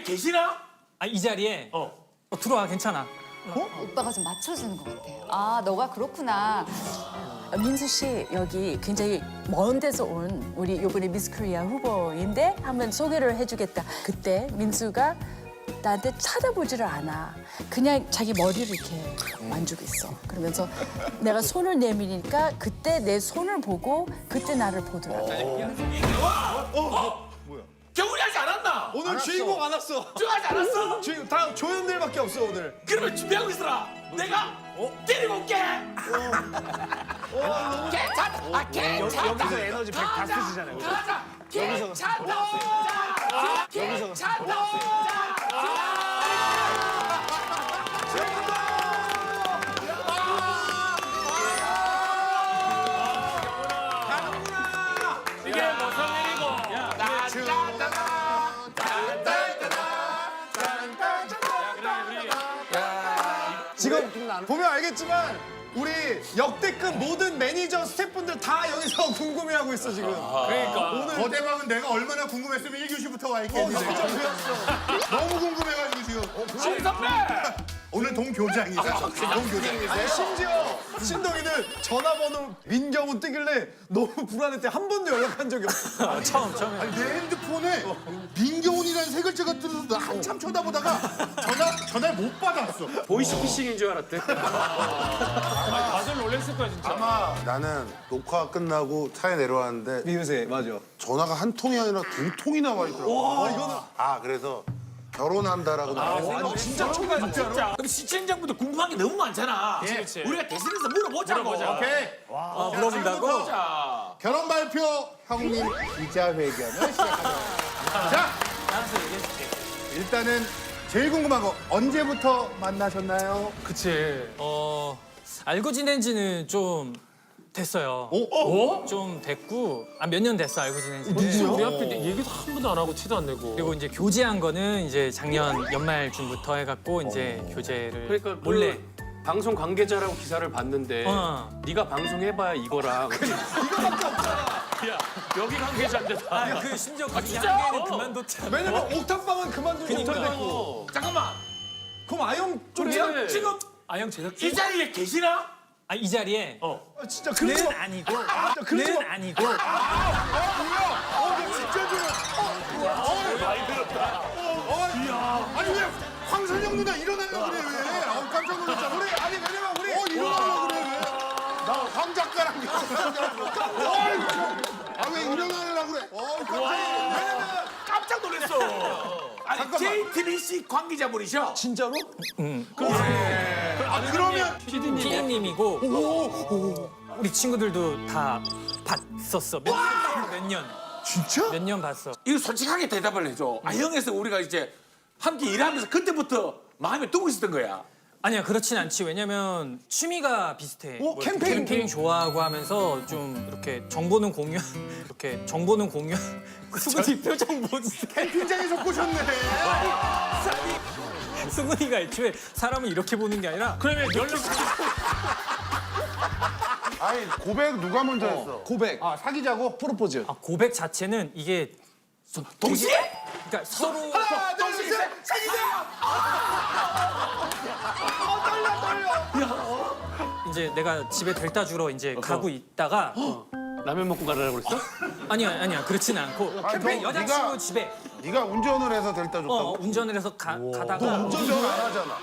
계시나? 아, 이 자리에 들어와 괜찮아. 오빠가 좀 맞춰주는 것 같아. 아, 너가 그렇구나. 민수 씨 여기 굉장히 먼 데서 온 우리 이번에 미스 코리아 후보인데 한번 소개를 해주겠다. 그때 민수가 나한테 쳐다보지를 않아. 그냥 자기 머리를 이렇게 만지고 있어. 그러면서 내가 손을 내밀니까 그때 내 손을 보고 그때 나를 보더라고. 겨울이 하지 않았나? 오늘 주인공 안 왔어. 하지 않았어? 주인공 다 조연들밖에 없어 오늘. 그러면 준비하고 있어라. 내가 데리고 올게. 괜찮다. 아, 괜찮다. 여기서 에너지 100 다 쓰시잖아요. 가자. 괜찮다. 괜찮다. 이게 무슨 일이고? 지금 보면 알겠지만 우리 역대급 모든 매니저 스태프분들 다 여기서 궁금해하고 있어 지금. 그러니까. 오늘 거대방은 내가 얼마나 궁금했으면 1교시부터 와 있겠는데. 진짜 그랬어. 너무 궁금해가지고 지금. 신선배. 오늘 동교장이다. 동교장. 아니 심지어 신동이는 전화번호 민경훈 뜨길래 너무 불안했대. 한 번도 연락한 적이 없어. 처음에. 아니, 내 핸드폰에 민경훈이라는 세 글자가 뜨면서 나 한참 쳐다보다가 전화를 못 받았어. 보이스피싱인 줄 알았대. 다들 놀랬을 거야 진짜. 아마 나는 녹화 끝나고 차에 내려왔는데 미우새 맞아. 전화가 한 통이 아니라 두 통이나 와 있더라고. 와 이거는 그래서 결혼한다라고 나왔어. 진짜 초가 진짜로. 그럼 시청자분들 궁금한 게 너무 많잖아. 그치. 우리가 대신해서 물어보자고. 오케이. 물어본다고? 자, 결혼 발표 형님 기자회견을 시작하도록 하겠습니다. 자, 알아서 얘기해줄게. 일단은 제일 궁금한 거 언제부터 만나셨나요? 그치. 알고 지낸 지는 좀 됐어요. 좀 됐고, 몇 년 됐어, 알고 지낸 지. 우리 앞에 얘기도 한 번도 안 하고 티도 안 내고. 그리고 이제 교제한 거는 이제 작년 연말쯤부터 해갖고 이제 교제를 그러니까 몰래. 방송 관계자라고 기사를 봤는데 네가 방송해봐야 이거랑 이거밖에 없잖아. 야 여기 관계자인데 다. 그 심지어 그 진짜? 양계는 그만뒀잖아. 왜냐면 옥탑방은 그만두고 그니까. 호텔 됐고. 잠깐만. 그럼 아영 좀 그래. 지금 아영 제작진. 이 자리에 계시나? 아, 이 자리에 진짜 그러지 는 마. 아니고, 그러지 는 마. 아니고. 아니 왜 황선영 누나 일어나려고 그래 왜? 아우 깜짝 놀랐잖아. 우리 아니 왜냐면 우리 일어나려고 그래 왜? 나황 작가랑 아왜 일어나려고 그래? 깜짝 놀랐어. 아니, JTBC 관계자분이셔. 진짜로? 그러면 PD님이고 우리 친구들도 다 봤었어. 몇 년. 진짜? 몇 년 봤어. 이거 솔직하게 대답을 해줘. 아형에서 우리가 이제 함께 일하면서 그때부터 마음에 두고 있었던 거야. 아니야, 그렇진 않지. 왜냐면 취미가 비슷해. 뭐 이렇게 캠페인. 캠페인 좋아하고 하면서 좀 이렇게 정보는 공유, 이렇게 정보는 공유. 수근이 표정 보지. 캠핑장에서 꼬셨네. 수근이가 애초에 사람을 이렇게 보는 게 아니라 그러면 연락. 아니 고백 누가 먼저 했어? 고백. 사귀자고? 프로포즈. 고백 자체는 이게 동시에? 그러니까 서로 하나 둘 셋. 사귀자. 이제 내가 집에 데려다 주러 이제 가고 있다가 라면 먹고 가라고 그랬어? 아니야 그렇진 않고 캠페인 너 여자친구 네가- 집에 네가 운전을 해서 데려다 줬다고? 운전을 해서 가다가 운전 안 하잖아.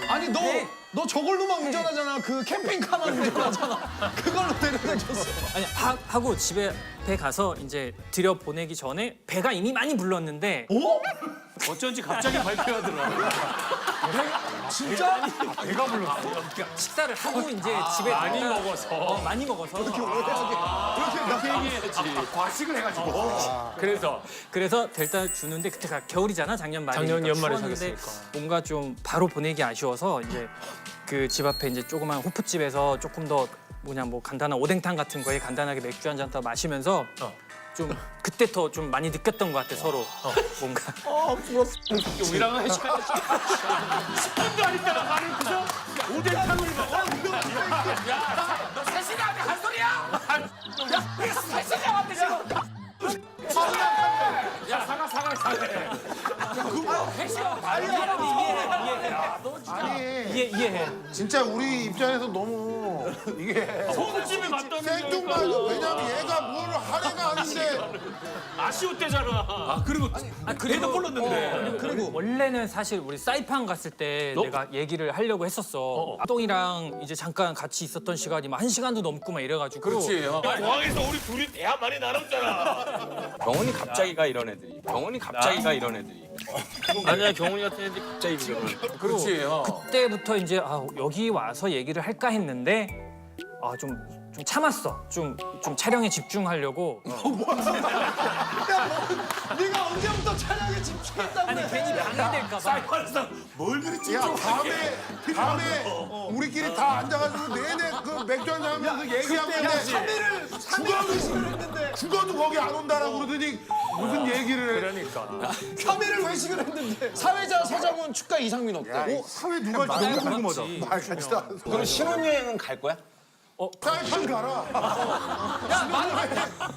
아니 너 네. 너 저걸로만 운전하잖아. 그 캠핑카만 운전하잖아. 그걸로 데려다 줬어. 아니 하고 집에 배 가서 이제 들여 보내기 전에 배가 이미 많이 불렀는데 어쩐지 갑자기 발표하더라. 진짜? 배가 불렀어. 그러니까 식사를 하고 이제 집에 많이 데려다- 먹어서. 많이 먹어서 그렇게 얘기해야지. 과식을 해가지고. 그래서 데려다 주는데 그때가 겨울이잖아 작년 말에 작년 연말에 추웠는데 사귀었으니까. 뭔가 좀 바로 보내기 아쉬워서 이제 그 집 앞에 이제 조그만 호프집에서 조금 더 뭐 간단한 오뎅탕 같은 거에 간단하게 맥주 한 잔 더 마시면서 좀 그때 더 좀 많이 느꼈던 것 같아 서로 뭔가 우리랑은 해줘야지. 10분도 안 있다가 말을 그죠? 오뎅탕을 먹어? 너 세신이한테 할 소리야? 야, 이거 세신이한테 지금. 야 사과. 이해해. 진짜 우리 입장에서 너무 이게 소금집에 갔다는 생뚱맞아. 왜냐면 얘가 뭘 하래가 아닌데 아쉬웠대잖아. 아 그리고 그래도 불렀는데. 그리고 원래는 사실 우리 사이판 갔을 때 내가 얘기를 하려고 했었어. 똥이랑 이제 잠깐 같이 있었던 시간이 막 1시간도 넘고 막 이래가지고. 그렇지. 공항에서 우리 둘이 대화 많이 나눴잖아. 경훈이 갑자기가 이런 애들이. 경훈이 갑자기가 이런 애들이. 아니야 경훈이 같은 애들이 갑자기 그러면. 그렇지. 그때부터 이제 여기 와서 얘기를 할까 했는데 좀 참았어. 좀 촬영에 집중하려고. 네가 언제부터 촬영에 집중했다고 아니 괜히 방해될까 봐. 사이판에서 뭘 그랬지? 야 밤에 우리끼리 다 앉아가지고 내내 그 맥주 한잔 하면서 얘기하고 있는데 카메라를 회식을 했는데 죽어도 거기 안 온다라고 그러더니 무슨 얘기를 해. 카메라를 회식을 했는데 사회자 서장훈 축가 이상민 어때? 사회 누가 너무 궁금하다. 말같지도 않아. 그럼 신혼여행은 갈 거야? 사이판 가라.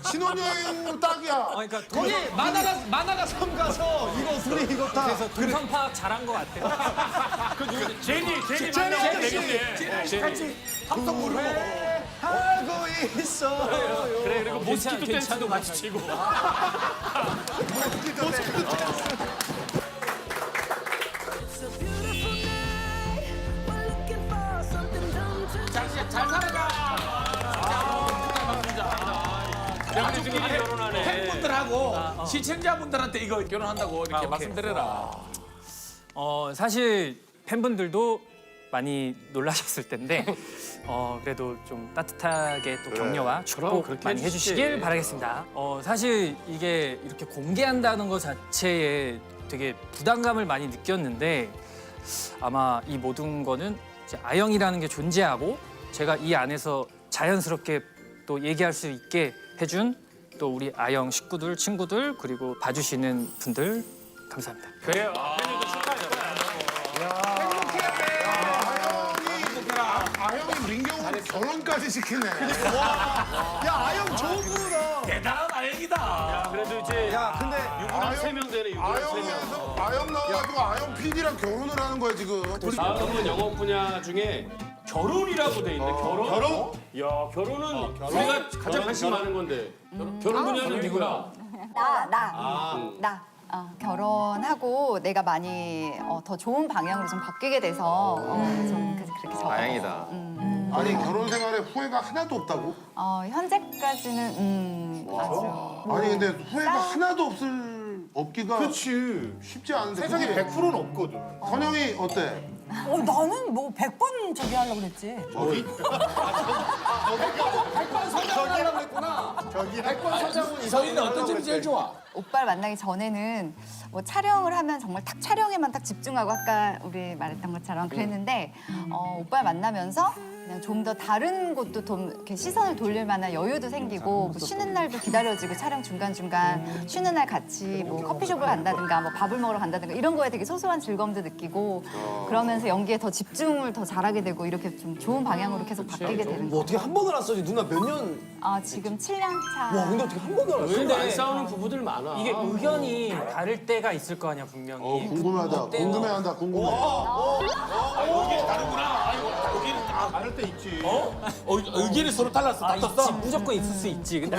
신혼여행 딱이야. 그러니까 거기 만화가 섬 가서 이거 둘이 이거 다 그래서 동선 파악 잘한 것 같아. 제니 만나면 되겠네. 같이 합성 부르고. 하고 있어. 그래 그리고 모스키토 댄스도 같이 치고. 잘 살아라. 가족끼리 결혼하네. 팬분들하고 시청자분들한테 이거 결혼한다고 이렇게 말씀드려라. 사실 팬분들도 많이 놀라셨을 텐데 그래도 좀 따뜻하게 또 격려와 축복 그렇게 많이 해주시지. 해주시길 바라겠습니다. 사실 이게 이렇게 공개한다는 것 자체에 되게 부담감을 많이 느꼈는데 아마 이 모든 거는 이제 아영이라는 게 존재하고 제가 이 안에서 자연스럽게 또 얘기할 수 있게 해준 또 우리 아영 식구들, 친구들 그리고 봐주시는 분들 감사합니다. 그래요. 팬들도 축하해요. 아형이 민경훈 결혼까지 시키네. 야 아영 좋은 분이다. 대단한 아영이다. 그래도 이제 근데 유부남 3명 되네. 유부남 3명. 아영에서 아영 나와가지고 아영 PD랑 결혼을 하는 거야 지금. 다음은 영업 분야 중에 결혼이라고 돼 있네. 결혼? 야 결혼은 우리가 가장 관심 많은 건데. 결혼 분야는 누구야? 나. 결혼하고 내가 많이 더 좋은 방향으로 좀 바뀌게 돼서 좀 그렇게 적어요. 다행이다. 아니 결혼 생활에 후회가 하나도 없다고? 현재까지는 아주 아니 근데 후회가 하나도 없기가 쉽지 않은데. 세상에 100%는 없거든. 선영이 어때? 나는 뭐 100번 저기 하려고 그랬지. 서장훈이라고 했구나. 백번 서장훈 서희는 어떤 점이 제일 좋아? 오빠를 만나기 전에는 뭐 촬영을 하면 정말 딱 촬영에만 딱 집중하고 아까 우리 말했던 것처럼 그랬는데 오빠를 만나면서 그냥 좀 더 다른 곳도 좀 이렇게 시선을 돌릴 만한 여유도 생기고 뭐 쉬는 날도 기다려지고 촬영 중간중간 쉬는 날 같이 뭐 커피숍을 간다든가 뭐 밥을 먹으러 간다든가 이런 거에 되게 소소한 즐거움도 느끼고 그러면서 연기에 더 집중을 더 잘하게 되고 이렇게 좀 좋은 방향으로 계속 바뀌게 되는 뭐 거 어떻게 한 번을 안 써지? 누나 몇 년? 지금 7년 차. 와 근데 어떻게 한 번을 안 써? 근데 안 싸우는 부부들 많아. 이게 의견이 다를 때가 있을 거 아니야 분명히. 궁금하다. 궁금해한다. 궁금해. 의견이 다르구나. 여기는 다를 때 있지. 의견이 서로 달랐어. 있지, 무조건 있을 수 있지. 근데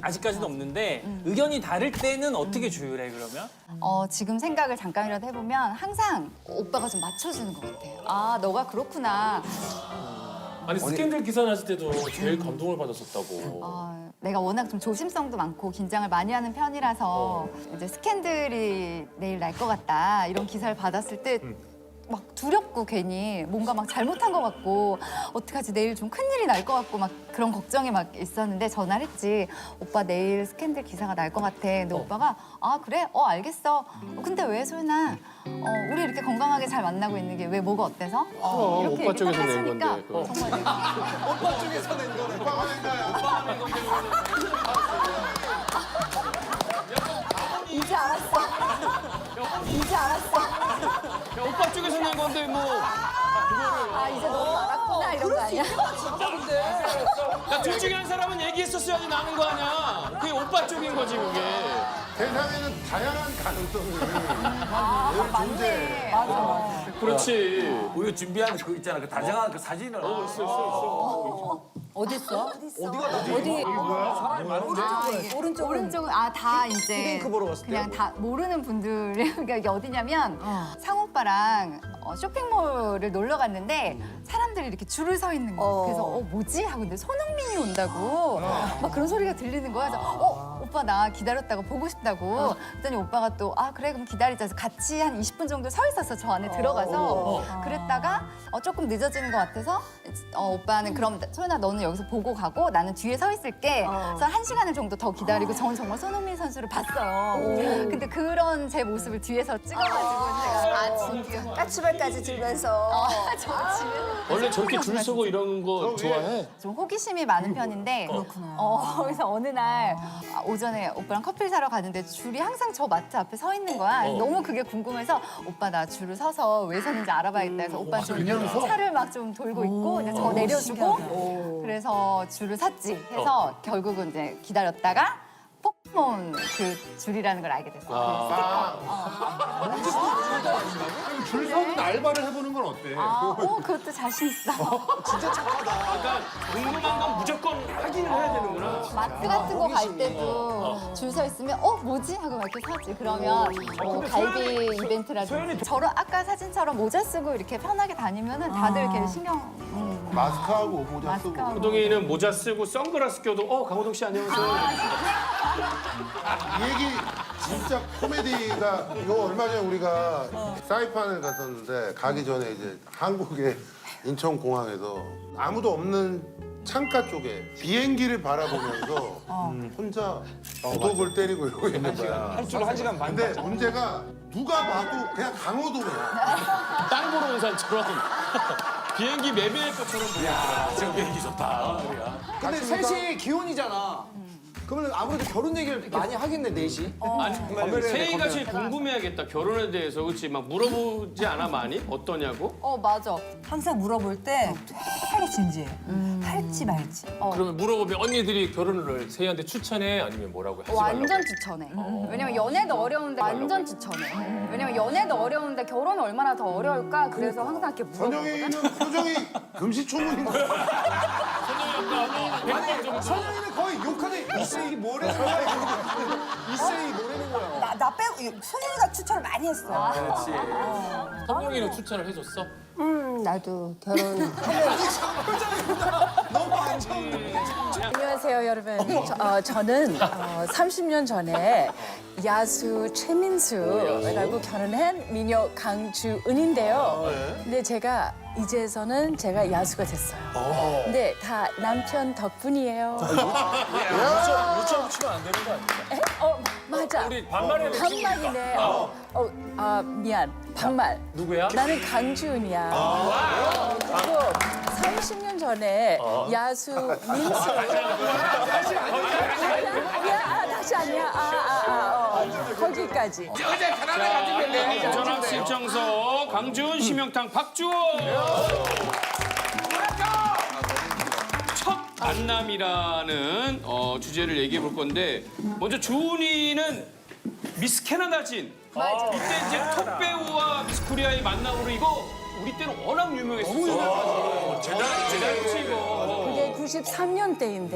아직까지는 없는데 의견이 다를 때는 어떻게 조율해 그러면? 지금 생각을 잠깐이라도 해보면 항상 오빠가 좀 맞춰주는 것 같아요. 너가 그렇구나. 아니 스캔들 기사 났을 때도 제일 감동을 받았었다고. 내가 워낙 좀 조심성도 많고 긴장을 많이 하는 편이라서 이제 스캔들이 내일 날 것 같다 이런 기사를 받았을 때 막 두렵고 괜히 뭔가 막 잘못한 것 같고 어떡하지 내일 좀 큰일이 날 것 같고 막 그런 걱정이 막 있었는데 전화를 했지. 오빠 내일 스캔들 기사가 날 것 같아. 근데 오빠가 그래? 알겠어. 근데 왜 소연아? 우리 이렇게 건강하게 잘 만나고 있는 게 왜 뭐가 어때서? 이렇게 오빠 얘기 쪽에서 딱 낸 해주니까 건데, 그거. 정말 내가 오빠 쪽에서 낸 거네. 오빠가 낸 거야. 이제 알았어. 이제 알았어. 야, 오빠 쪽에서 낸 건데 뭐. 이제 너무 알았구나 이런 거 아니야? 야, 둘 중에 한 사람은 얘기했었어야지 나는 거 아니야. 그게 오빠 쪽인 거지 그게. 세상에는 다양한 가능성이 늘 존재해. 그렇지. 우리가 준비한 그 있잖아. 그 다정한 그 사진을. 어딨어? 어디 오른쪽은 다 이제 그냥 다 모르는 분들 그러니까 이게 어디냐면 상호 오빠랑 쇼핑몰을 놀러 갔는데 사람들이 이렇게 줄을 서 있는 거야. 그래서 뭐지 하고 근데 손흥민이 온다고 막 그런 소리가 들리는 거야. 그래서 오빠 나 기다렸다고 보고 싶다고 그랬더니 오빠가 또 그래 그럼 기다리자 해서 같이 한 20분 정도 서 있었어. 저 안에 들어가서 그랬다가 조금 늦어지는 것 같아서 오빠는 그럼 소연아 너는 여기서 보고 가고 나는 뒤에 서 있을게. 그래서 1시간을 정도 더 기다리고 저는 정말 손흥민 선수를 봤어요. 근데 그런 제 모습을 뒤에서 찍어가지고 제가 진짜 까치발까지 들면서. 저 집에서 원래 저렇게 줄 서고 이런 거 좋아해? 좀 호기심이 많은 편인데 그래서 어느 날 오전에 오빠랑 커피를 사러 가는데 줄이 항상 저 마트 앞에 서 있는 거야. 너무 그게 궁금해서 오빠 나 줄을 서서 왜 서는지 알아봐야겠다 해서 오빠 좀 차를 막 좀 돌고 있고 이제 저 내려주고 그래서 줄을 샀지 해서 결국은 이제 기다렸다가 포켓몬 그 줄이라는 걸 알게 됐어. 줄 서는 알바를 해보는 건 어때? 그것도 자신 있어. 그러니까 궁금한 건 무조건 확인을 해야 되는구나. 마트 같은 거 갈 때도 줄 서 있으면 뭐지? 하고 막 이렇게 사지. 그러면 갈비 이벤트라든지 저런 아까 사진처럼 모자 쓰고 이렇게 편하게 다니면은 다들 이렇게 신경 마스크하고 모자 쓰고. 마스크하고. 호동이는 모자 쓰고 선글라스 껴도 강호동 씨 안녕하세요. 이 얘기 진짜 코미디가 이거 얼마 전에 우리가 사이판을 갔었는데 가기 전에 이제 한국의 인천공항에서 아무도 없는 창가 쪽에 비행기를 바라보면서 혼자 구독을 때리고 이러고 있는 거야. 할줄 1시간 반. 근데 문제가 누가 봐도 그냥 강호동이야. 땅 보러 온 사람처럼 비행기 매매할 것처럼 보이더라. 저 비행기 좋다. 근데 셋이 기혼이잖아. 그러면 아무래도 결혼 얘기를 많이 하겠네, 넷이. 아니, 세희가 제일 궁금해하겠다. 결혼에 대해서 그렇지 막 물어보지 않아 많이? 어떠냐고? 맞아. 항상 물어볼 때 되게 진지해. 할지 말지. 그러면 물어보면 언니들이 결혼을 세희한테 추천해? 아니면 뭐라고 하지 말라고? 완전 추천해. 왜냐면 연애도 어려운데 완전 추천해. 왜냐면 연애도 어려운데 결혼은 얼마나 더 어려울까? 그래서 항상 이렇게 물어보거든. 선영이는 표정이 금시초문인 거야. 선영이는 거의 욕하는 이세이 뭐라는 거야? 이세이 뭐라는 거야? 나 빼고 손흥이가 추천을 많이 했어. 성룡이는 추천을 해줬어? 나도 결혼. 너무 안 좋은 안녕하세요, 여러분. 저는 30년 전에 야수 최민수라고 결혼한 미녀 강주은인데요. 근데 제가 이제서는 제가 야수가 됐어요. 근데 다 남편 덕분이에요. 유치원 치면 안 되는 거 아니야? 맞아. 우리 반말해. 반말이네. 미안. 반말. 누구야? 나는 강주은이야. 그리고 30년 전에 야수 민수. 다시 아니야. 거기까지. 어제 편안하게 가지면 돼. 전학생 정서 강준 심영탁 박주호. 첫 만남이라는 주제를 얘기해 볼 건데 먼저 주은이는 미스 캐나다진. 이때 이제 톱 배우와 미스 코리아의 만남으로 이거 우리 때는 워낙 유명했었어. 너무 유명하지. 제작지 이거. 그게 93년대인데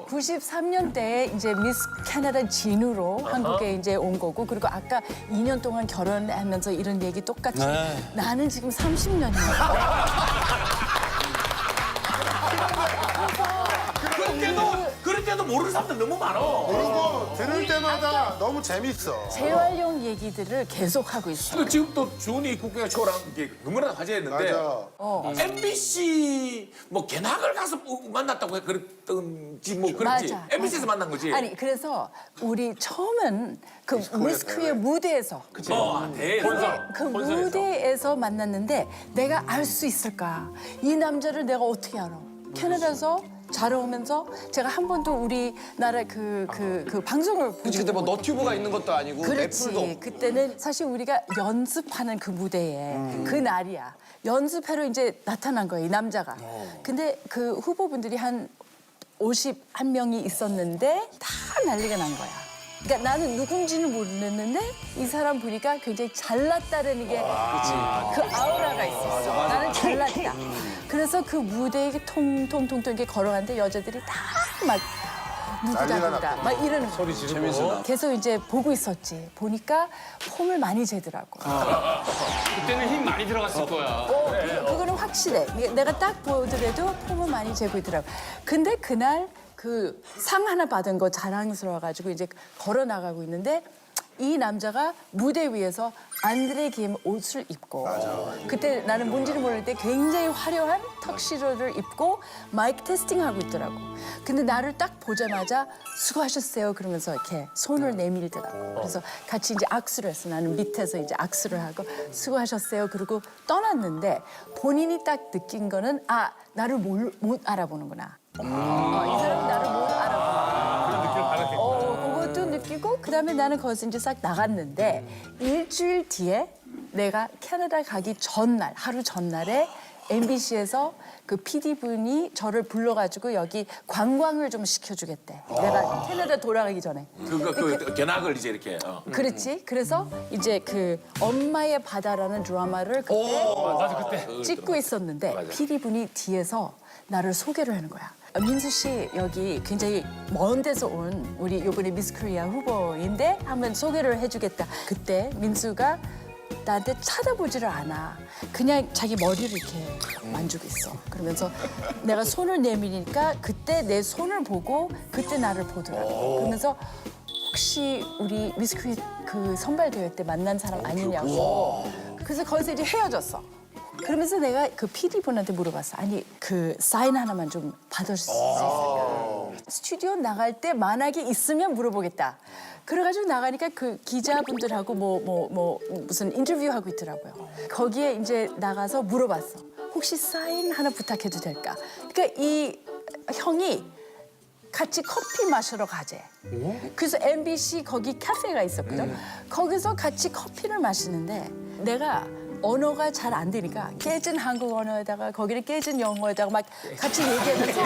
93년대에 이제 미스 캐나다 진으로 한국에 이제 온 거고 그리고 아까 2년 동안 결혼하면서 이런 얘기 똑같이 나는 지금 30년이야. 그럴 때도 모르는 사람들 너무 많어. 그리고 들을 때마다 너무 재밌어. 재활용 얘기들을 계속 하고 있어. 그 지금 또 주은이 국회가 초랑 이게 너무나 화제였는데 맞아. MBC 뭐 개막을 가서 만났다고 그랬던지 뭐 그랬지. 맞아. MBC에서 만난 거지. 아니 그래서 우리 처음은 그 미스 코리아 무대에서 그 무대에서 만났는데 내가 알 수 있을까? 이 남자를 내가 어떻게 알아? 캐나다에서 자라오면서 제가 한 번도 우리나라 그 방송을 그치, 그때 뭐 너튜브가 있는 것도 아니고 그렇지. 애플도 그때는 사실 우리가 연습하는 그 무대에 그 날이야. 연습회로 이제 나타난 거예요, 이 남자가. 근데 그 후보분들이 한 51명이 있었는데 다 난리가 난 거야. 그러니까 나는 누군지는 모르겠는데 이 사람 보니까 굉장히 잘났다는 게 그 아우라가 있었어. 나는 잘났다. 그래서 그 무대에 통통통통 이렇게 걸어갔는데 여자들이 다 막 누구다 누구다 막 이러는 거야. 재밌어. 계속 이제 보고 있었지. 보니까 폼을 많이 재더라고. 그때는 힘 많이 들어갔을 거야. 그거는 확실해. 내가 딱 보더라도 폼을 많이 재고 있더라고. 근데 그날 그 상 하나 받은 거 자랑스러워가지고 이제 걸어 나가고 있는데 이 남자가 무대 위에서 안드레 김 옷을 입고 그때 나는 뭔지는 모르는데 굉장히 화려한 턱시도를 입고 마이크 테스팅하고 있더라고. 근데 나를 딱 보자마자 수고하셨어요 그러면서 이렇게 손을 내밀더라고. 그래서 같이 이제 악수를 했어. 나는 밑에서 이제 악수를 하고 수고하셨어요 그러고 떠났는데 본인이 딱 느낀 거는 아 나를 못 알아보는구나. 이 사람이 나를 못 알아보는구나. 그것도 느끼고 그다음에 나는 거기서 이제 싹 나갔는데 일주일 뒤에 내가 캐나다 가기 전날 하루 전날에 MBC에서 그 PD분이 저를 불러가지고 여기 관광을 좀 시켜주겠대. 내가 캐나다 돌아가기 전에. 그 견학을 이제 이렇게. 그렇지. 그래서 이제 그 엄마의 바다라는 드라마를 그때 찍고 있었는데 PD분이 뒤에서 나를 소개를 하는 거야. 민수 씨 여기 굉장히 먼 데서 온 우리 이번에 미스 코리아 후보인데 한번 소개를 해주겠다. 그때 민수가 나한테 쳐다보지를 않아. 그냥 자기 머리를 이렇게 만지고 있어. 그러면서 내가 손을 내밀니까 그때 내 손을 보고 그때 나를 보더라고. 그러면서 혹시 우리 미스 코리아 그 선발대회 때 만난 사람 아니냐고. 그래서 거기서 이제 헤어졌어. 그러면서 내가 그 PD분한테 물어봤어. 아니 그 사인 하나만 좀 받을 수 있을까? 스튜디오 나갈 때 만약에 있으면 물어보겠다. 그래가지고 나가니까 그 기자분들하고 무슨 인터뷰하고 있더라고요. 거기에 이제 나가서 물어봤어. 혹시 사인 하나 부탁해도 될까? 그러니까 이 형이 같이 커피 마시러 가재. 그래서 MBC 거기 카페가 있었거든. 거기서 같이 커피를 마시는데 내가 언어가 잘 안 되니까 깨진 한국 언어에다가 거기를 깨진 영어에다가 막 같이 얘기하면서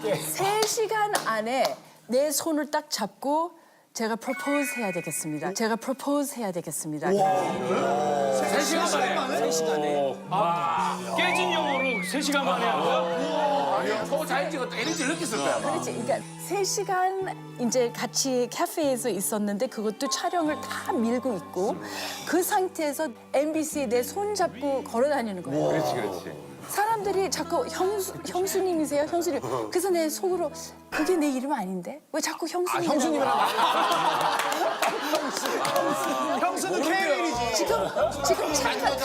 3시간 안에 내 손을 딱 잡고 제가 프로포즈 해야 되겠습니다. 제가 프로포즈 해야 되겠습니다. 3시간 만에? 3시간에. 깨진 영어로 3시간 만에 한 거야? 소자인지가 또 에너지를 느꼈을 거야. 그렇지. 그러니까 3시간 이제 같이 카페에서 있었는데 그것도 촬영을 다 밀고 있고 그 상태에서 MBC에 내 손 잡고 걸어 다니는 거야. 그렇지. 사람들이 자꾸 형수님이세요? 형수님. 그래서 내 속으로 그게 내 이름 아닌데? 왜 자꾸 형수님? 형수님이라고. 형수는 케일이지. 지금 잠깐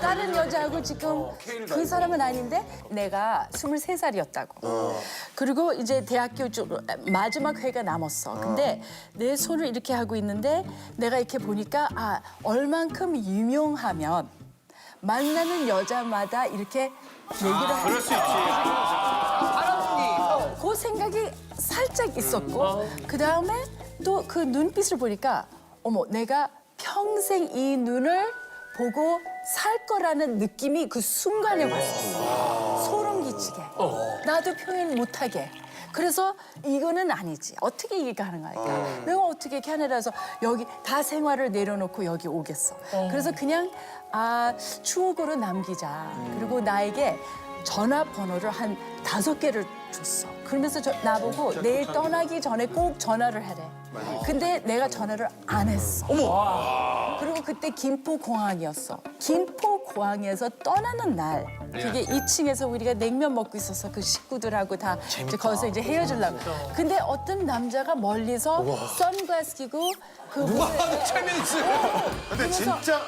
다른 여자하고 지금 그 사람은 아닌데 내가 23살이었다고. 그리고 이제 대학교 마지막 회가 남았어. 근데 내 손을 이렇게 하고 있는데 내가 이렇게 보니까 아 얼만큼 유명하면 만나는 여자마다 이렇게 얘기를 하는 그럴 수 있지. 그 생각이 살짝 있었고 그다음에 또 그 눈빛을 보니까 어머 내가 평생 이 눈을 보고 살 거라는 느낌이 그 순간에 왔었어. 소름 끼치게. 나도 표현 못하게. 그래서 이거는 아니지. 어떻게 이게 가능할까? 내가 어떻게 캐나다에서 여기 다 생활을 내려놓고 여기 오겠어. 그래서 그냥 추억으로 남기자. 그리고 나에게 전화번호를 한 5개를 줬어. 그러면서 나보고 내일 떠나기 전에 꼭 전화를 하래. 근데 내가 전화를 안 했어. 그리고 그때 김포공항이었어. 김포공항에서 떠나는 날 그게 2층에서 우리가 냉면 먹고 있었어. 그 식구들하고 다 이제 거기서 이제 헤어지려고. 근데 어떤 남자가 멀리서 선글라스 끼고 그 누가 봐도 최민수. 근데 진짜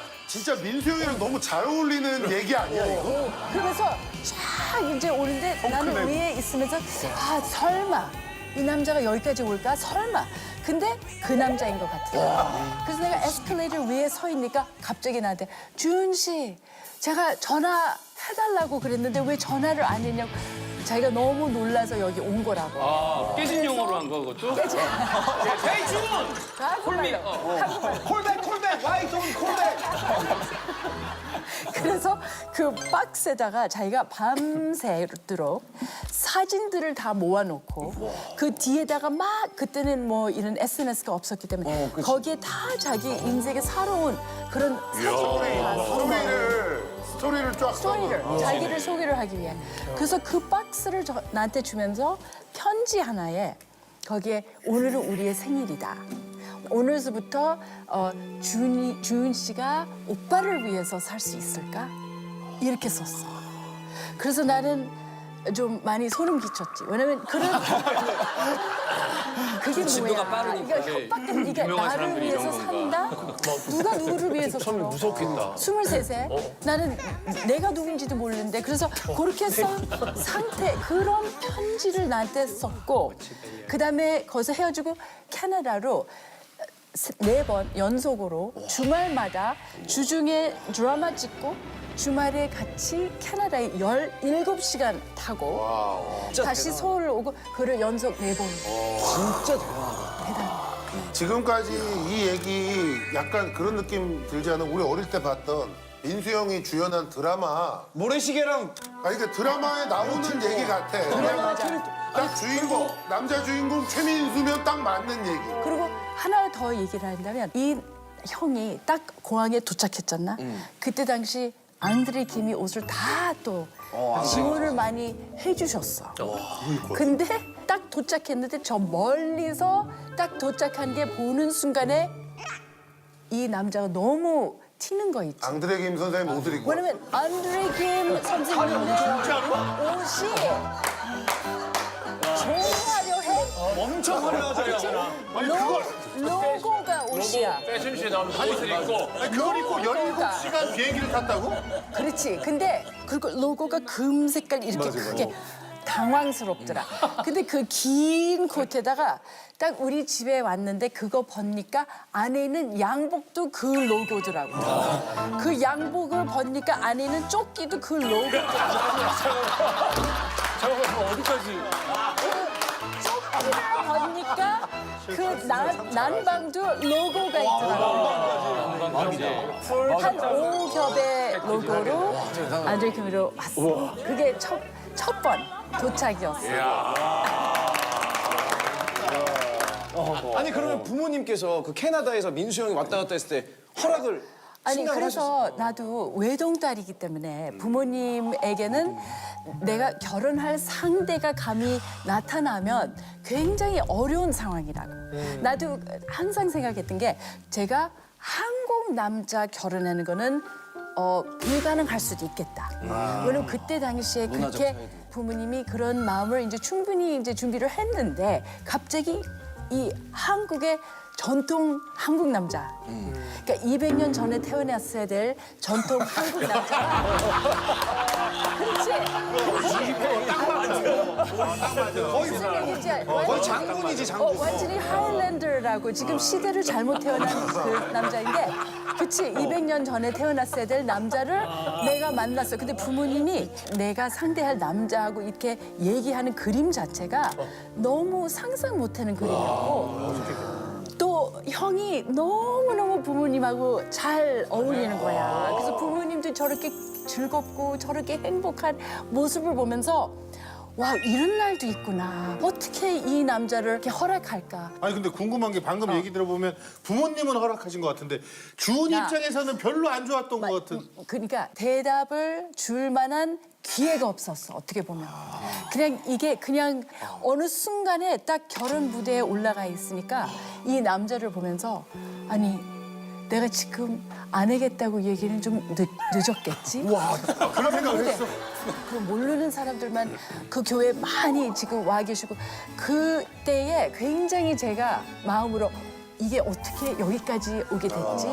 민수 형이랑 너무 잘 어울리는 얘기 아니야 이거? 그러면서 쫙 이제 오는데 나는 위에 있으면서 설마 이 남자가 여기까지 올까? 설마. 근데 그 남자인 것 같아. 그래서 내가 에스컬레이터 위에 서 있으니까 갑자기 나한테 주은 씨 제가 전화해달라고 그랬는데 왜 전화를 안 했냐고. 자기가 너무 놀라서 여기 온 거라고. 깨진 영어로 한 거, 그것도? 헤이, 주문! 한국말로. 콜백, why don't 콜백? 그래서 그 박스에다가 자기가 밤새도록 사진들을 다 모아놓고 그 뒤에다가 막 그때는 뭐 이런 SNS가 없었기 때문에 거기에 다 자기 인생에 살아온 그런 사진들을 다 스토리를 쫙 스토리를 자기를 소개를 하기 위해 그래서 그 박스를 나한테 주면서 편지 하나에 거기에 오늘은 우리의 생일이다. 오늘서부터 주은 씨가 오빠를 위해서 살 수 있을까? 이렇게 썼어. 그래서 나는 좀 많이 소름 끼쳤지. 왜냐면 그런 그게 진도가 뭐야? 빠르니까. 이거 협박은 이게 유명한 나를 사람들이 위해서 이런 산다? 누가 누구를 위해서 살아? 무섭겠다. 23세? 나는 내가 누군지도 모르는데 그래서 그렇게 쓴 상태 그런 편지를 나한테 썼고 그다음에 거기서 헤어지고 캐나다로 4번 연속으로 주말마다 주중에 드라마 찍고 주말에 같이 캐나다에 17시간 타고 다시 서울 오고 그를 연속 4번. 진짜 대단하다. 지금까지 이 얘기 약간 그런 느낌 들지 않아? 우리 어릴 때 봤던 민수 형이 주연한 드라마. 모래시계랑 아니 그러니까 드라마에 나오는 얘기 같아. 그냥 딱 주인공, 남자 주인공 최민수면 딱 맞는 얘기. 그리고 하나 더 얘기를 한다면 이 형이 딱 공항에 도착했잖아. 그때 당시 앙드레 김이 옷을 다 또 지원을 많이 해주셨어. 근데 딱 도착했는데 저 멀리서 딱 도착한 게 보는 순간에 이 남자가 너무 튀는 거 있지. 앙드레 김 선생님 옷을 입고. 왜냐면 앙드레 김 선생님의 옷이 화려해. 엄청 화려하잖아. 로고가 옷이야. 패션쇼에 나오면 옷을 입고 그걸 입고 17시간 비행기를 탔다고? 그렇지. 근데 그리고 로고가 금 색깔 이렇게 크게 당황스럽더라. 근데 그 긴 코트에다가 딱 우리 집에 왔는데 그거 벗니까 안에는 양복도 그 로고더라고. 그 양복을 벗니까 안에는 조끼도 그 로고더라고. 저거 어디까지? 조끼를 벗니까 그 난방도 로고가 있더라고. 한 5겹의 로고로 앙드레 김으로 왔어. 그게 첫 번 도착이었어. 아니 그러면 부모님께서 그 캐나다에서 민수 형이 왔다 갔다 했을 때 허락을 아니 승낙을 그래서 하셨어요? 나도 외동딸이기 때문에 부모님에게는 내가 결혼할 상대가 감히 나타나면 굉장히 어려운 상황이라고. 나도 항상 생각했던 게 제가 한국 남자 결혼하는 거는 불가능할 수도 있겠다. 왜냐면 그때 당시에 그렇게 부모님이 그런 마음을 이제 충분히 이제 준비를 했는데 갑자기 이 한국의 전통 한국 남자. 그러니까 200년 전에 태어났어야 될 전통 한국 남자가. 그렇지. 거의 장군이지, 장군. 완전히 하일랜더라고 지금 시대를 잘못 태어난 그 남자인데 그치 200년 전에 태어났어야 될 남자를 내가 만났어. 근데 부모님이 내가 상대할 남자하고 이렇게 얘기하는 그림 자체가 너무 상상 못하는 그림이었고 또 형이 너무너무 부모님하고 잘 어울리는 거야. 그래서 부모님도 저렇게 즐겁고 저렇게 행복한 모습을 보면서 와 이런 날도 있구나. 어떻게 이 남자를 이렇게 허락할까? 아니 근데 궁금한 게 방금 얘기 들어보면 부모님은 허락하신 것 같은데 주은 야. 입장에서는 별로 안 좋았던 것 같은. 그러니까 대답을 줄 만한 기회가 없었어. 어떻게 보면. 그냥 이게 그냥 어느 순간에 딱 결혼 무대에 올라가 있으니까 이 남자를 보면서 아니 내가 지금 안 하겠다고 얘기는 좀 늦었겠지? 와 그런 생각을 했어. 그 모르는 사람들만 그 교회 많이 지금 와 계시고 그때에 굉장히 제가 마음으로 이게 어떻게 여기까지 오게 됐지?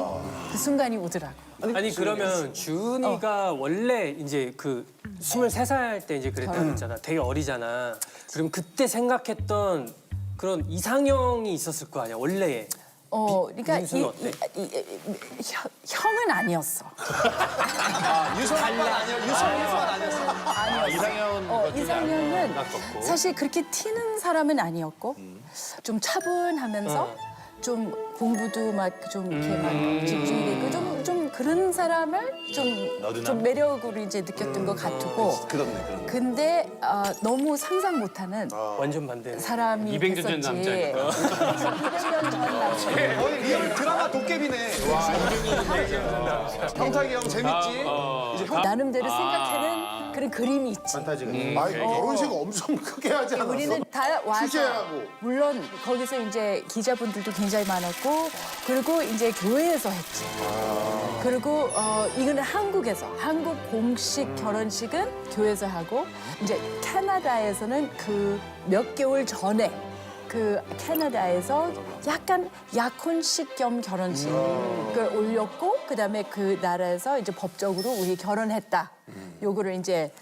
그 순간이 오더라고. 아니 그러면 주은이가 원래 이제 그 23살 때 이제 그랬다고 했잖아. 되게 어리잖아. 그럼 그때 생각했던 그런 이상형이 있었을 거 아니야 원래의. 그러니까 민수는 어때? 형은 아니었어. 유성만 아니었어. 아니었어. 이상형은 사실 그렇게 튀는 사람은 아니었고 좀 차분하면서 좀 공부도 막 좀 이렇게 막 집중이 되고 좀 그런 사람을 좀 매력으로 이제 느꼈던 것 같고. 그렇네. 근데 너무 상상 못하는 완전 반대. 사람이 200년 전 됐었지. 남자니까. 200년 전 남자. 거의 리얼 드라마 도깨비네. 형탁이 형 재밌지? 이제 형 나름대로 생각하는 그런 그림이 있지. 판타지가. 아니 결혼식 엄청 크게 하지 않았어? 우리는 다 와서 취재하고. 물론 거기서 이제 기자분들도 굉장히 많았고 그리고 이제 교회에서 했지. 그리고 이거는 한국에서 한국 공식 결혼식은 교회에서 하고 이제 캐나다에서는 그 몇 개월 전에 그 캐나다에서 약간 약혼식 겸 결혼식을 올렸고 그다음에 그 나라에서 이제 법적으로 우리 결혼했다. 요거를 이제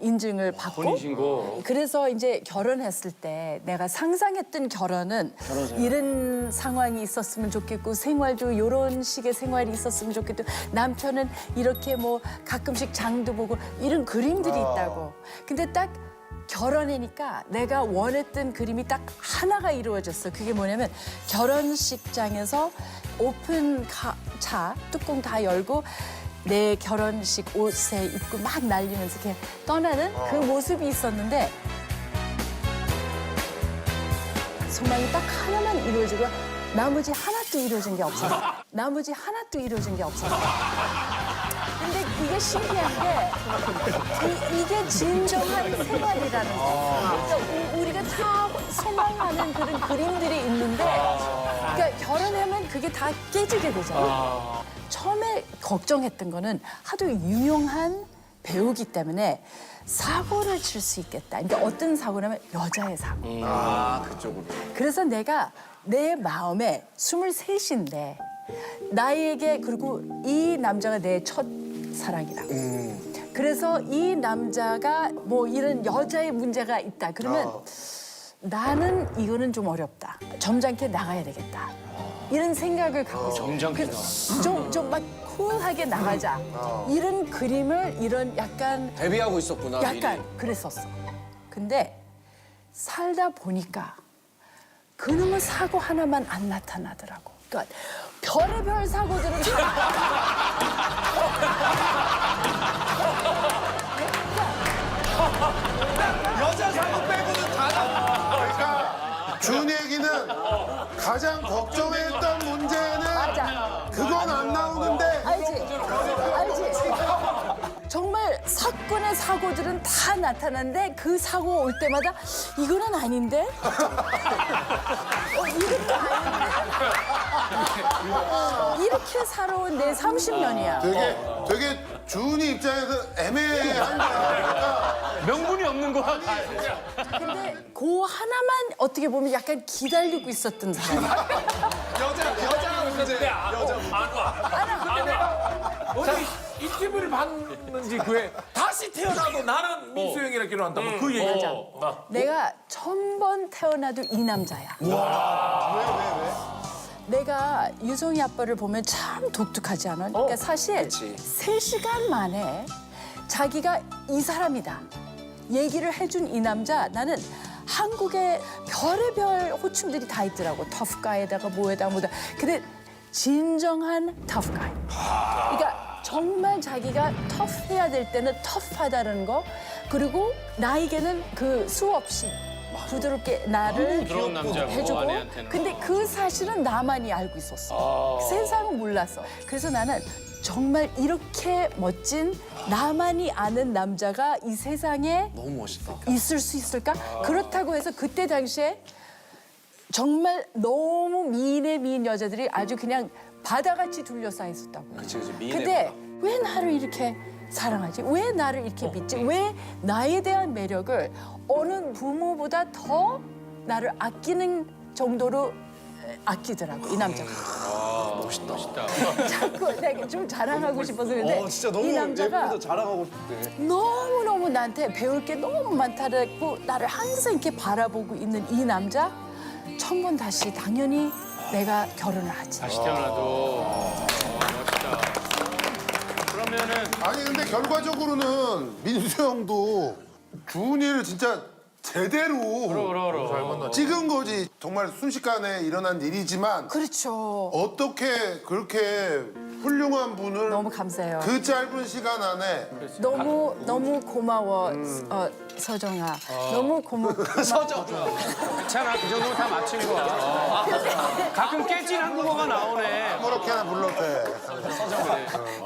인증을 받고 혼인신고. 그래서 이제 결혼했을 때 내가 상상했던 결혼은 이런 상황이 있었으면 좋겠고 생활도 이런 식의 생활이 있었으면 좋겠고 남편은 이렇게 뭐 가끔씩 장도 보고 이런 그림들이 있다고. 근데 딱 결혼하니까 내가 원했던 그림이 딱 하나가 이루어졌어. 그게 뭐냐면 결혼식장에서 오픈 차 뚜껑 다 열고 내 결혼식 옷에 입고 막 날리면서 이렇게 떠나는 그 모습이 있었는데 소망이 딱 하나만 이루어지고 나머지 하나도 이루어진 게 없었어. 나머지 하나도 이루어진 게 없었어. 근데 이게 신기한 게 이게 진정한 생활이라는 거. 그러니까 우리가 다 소망하는 그런 그림들이 있는데 그러니까 결혼하면 그게 다 깨지게 되잖아. 처음에 걱정했던 거는 하도 유명한 배우기 때문에 사고를 칠 수 있겠다. 그러니까 어떤 사고냐면 여자의 사고. 그쪽으로. 그래서 내가 내 마음에 23인데 나에게 그리고 이 남자가 내 첫 사랑이다. 그래서 이 남자가 뭐 이런 여자의 문제가 있다. 그러면 나는 이거는 좀 어렵다. 점잖게 나가야 되겠다. 이런 생각을 갖고 있어. 점잖게 좀 막 쿨하게 나가자. 이런 그림을 이런 약간 데뷔하고 있었구나. 약간 그랬었어. 근데 살다 보니까 그놈의 사고 하나만 안 나타나더라고. 그러니까 별의별 사고들은 여자 사고 빼고는 다 나. 그러니까 준이 얘기는 가장 걱정했던 문제는 맞아. 그건 안 나오는데 알지? 정말 사건의 사고들은 다 나타나는데 그 사고 올 때마다 이거는 아닌데? 이것도 아닌데? 이렇게 살아온 내 30년이야. 되게 준이 입장에서 애매한 거야. 그러니까 명분이 없는 거야. 근데 그 하나만 어떻게 보면 약간 기다리고 있었던 사람이야. 여자가 문제. 어디 인터뷰를 봤는지 그에 다시 태어나도 나는 민수 형이랑 결혼한다고 그 얘기. 내가 1000번 태어나도 이 남자야. 내가 유성이 아빠를 보면 참 독특하지 않아? 그러니까 사실 3시간 만에 자기가 이 사람이다. 얘기를 해준 이 남자 나는 한국에 별의별 호칭들이 다 있더라고. 터프가에다가 뭐에다. 근데 진정한 터프가이. 그러니까 정말 자기가 터프해야 될 때는 터프하다는 거. 그리고 나에게는 그 수없이 부드럽게 나를 부드러운 남자고, 해주고. 아내한테는. 근데 그 사실은 나만이 알고 있었어. 세상은 몰랐어. 그래서 나는 정말 이렇게 멋진 나만이 아는 남자가 이 세상에 너무 멋있다. 있을 수 있을까? 그렇다고 해서 그때 당시에 정말 너무 미인 여자들이 아주 그냥 바다같이 둘러싸여 있었다고. 그치. 근데 왜 나를 이렇게 사랑하지? 왜 나를 이렇게 믿지? 왜 나에 대한 매력을 어느 부모보다 더 나를 아끼는 정도로 아끼더라고, 이 남자가. 멋있다. 자꾸 내가 좀 자랑하고 싶어서 그런데 진짜 너무 이 남자가 예쁘면서 자랑하고 싶대. 너무너무 나한테 배울 게 너무 많다고 나를 항상 이렇게 바라보고 있는 이 남자 1000번 다시 당연히 내가 결혼을 하지. 다시 태어나도 멋있다. 그러면은 아니 근데 결과적으로는 민수 형도 준이를 진짜 제대로 찍은 거지. 정말 순식간에 일어난 일이지만 그렇죠. 어떻게 그렇게 훌륭한 분을 너무 감사해요. 그 짧은 시간 안에 너무 고마워 서정아. 너무 고마워. 괜찮아, 그 정도면 다 맞춘 거야. 가끔 깨진 한국어가 나오네. 아무렇게나 불러도 돼.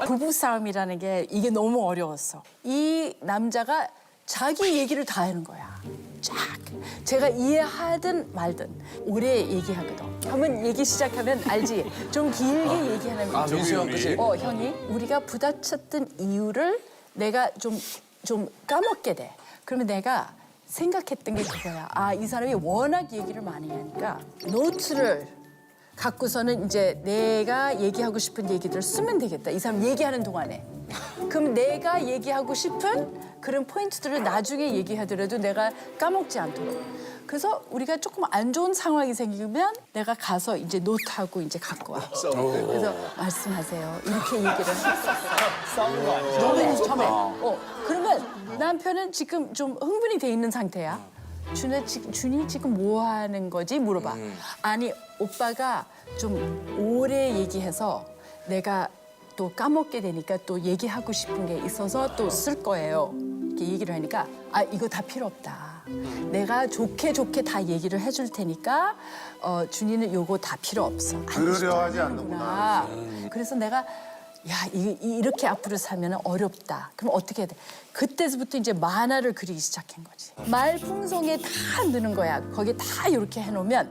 부부 싸움이라는 게 이게 너무 어려웠어. 이 남자가 자기 얘기를 다 하는 거야. 쫙. 제가 이해하든 말든 오래 얘기하거든. 한번 얘기 시작하면 알지? 좀 길게 얘기하는 거야. 민수 형 그치? 형이 우리가 부딪혔던 이유를 내가 좀 까먹게 돼. 그러면 내가 생각했던 게 그거야. 아, 이 사람이 워낙 얘기를 많이 하니까 노트를 갖고서는 이제 내가 얘기하고 싶은 얘기들을 쓰면 되겠다. 이 사람 얘기하는 동안에. 그럼 내가 얘기하고 싶은 그런 포인트들을 나중에 얘기하더라도 내가 까먹지 않도록. 그래서 우리가 조금 안 좋은 상황이 생기면 내가 가서 이제 노트하고 이제 갖고 와. 그래서 말씀하세요. 이렇게 얘기를 했었어. 싸우는 거 아니죠? 처음에. 그러면 남편은 지금 좀 흥분이 돼 있는 상태야. 준이 지금 뭐 하는 거지? 물어봐. 아니, 오빠가 좀 오래 얘기해서 내가 또 까먹게 되니까 또 얘기하고 싶은 게 있어서 또 쓸 거예요. 이렇게 얘기를 하니까 아, 이거 다 필요 없다. 내가 좋게 다 얘기를 해줄 테니까 준이는 요거 다 필요 없어. 들으려 하지 않는구나. 그래서 내가 야, 이렇게 앞으로 살면 어렵다. 그럼 어떻게 해야 돼? 그때부터 이제 만화를 그리기 시작한 거지. 말풍성에 다 넣는 거야. 거기에 다 이렇게 해놓으면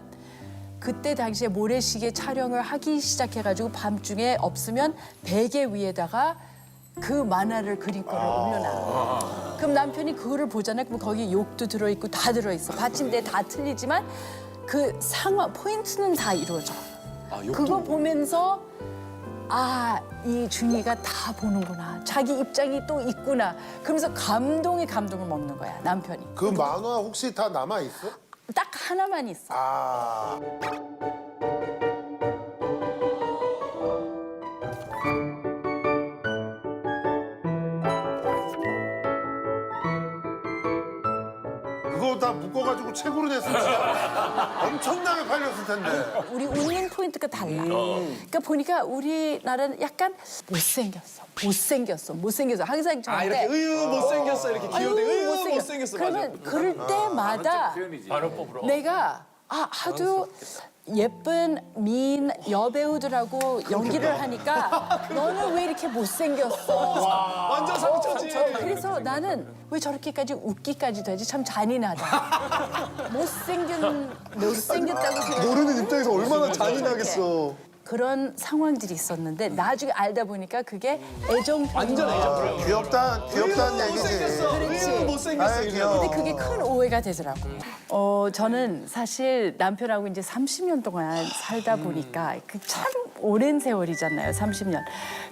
그때 당시에 모래시계 촬영을 하기 시작해가지고 밤중에 없으면 베개 위에다가 그 만화를 그린 거를 올려놔. 그럼 남편이 그거를 보잖아. 그럼 거기 욕도 들어있고 다 들어있어. 받침대 다 틀리지만 그 상황, 포인트는 다 이루어져. 그거 보면서 아, 이 준이가 다 보는구나. 자기 입장이 또 있구나. 그러면서 감동을 먹는 거야, 남편이. 그 만화 혹시 다 남아 있어? 딱 하나만 있어. 아. 그거 다 묶어가지고 책으로 냈으면 진짜 엄청나게 팔렸을 텐데. 우리 웃는 포인트가 달라. 그러니까 보니까 우리나라는 약간 못생겼어. 항상 저한테 이렇게 못생겼어 이렇게 귀여운데 못생겼어. 그러면 그럴 때마다 내가 하도 예쁜 미인 여배우들하고 연기를 하니까 너는 왜 이렇게 못생겼어? 완전 상처지. 그래서 나는 왜 저렇게까지 웃기까지도 하지? 참 잔인하다. 못생겼다고 생각. 모르는 입장에서 얼마나 잔인하겠어. 그런 상황들이 있었는데 나중에 알다 보니까 그게 애정. 완전 애정. 귀엽다는 얘기지. 그렇지. 못생겼어. 아이, 귀여워. 근데 그게 큰 오해가 되더라고. 저는 사실 남편하고 이제 30년 동안 살다 보니까 그 참 오랜 세월이잖아요, 30년.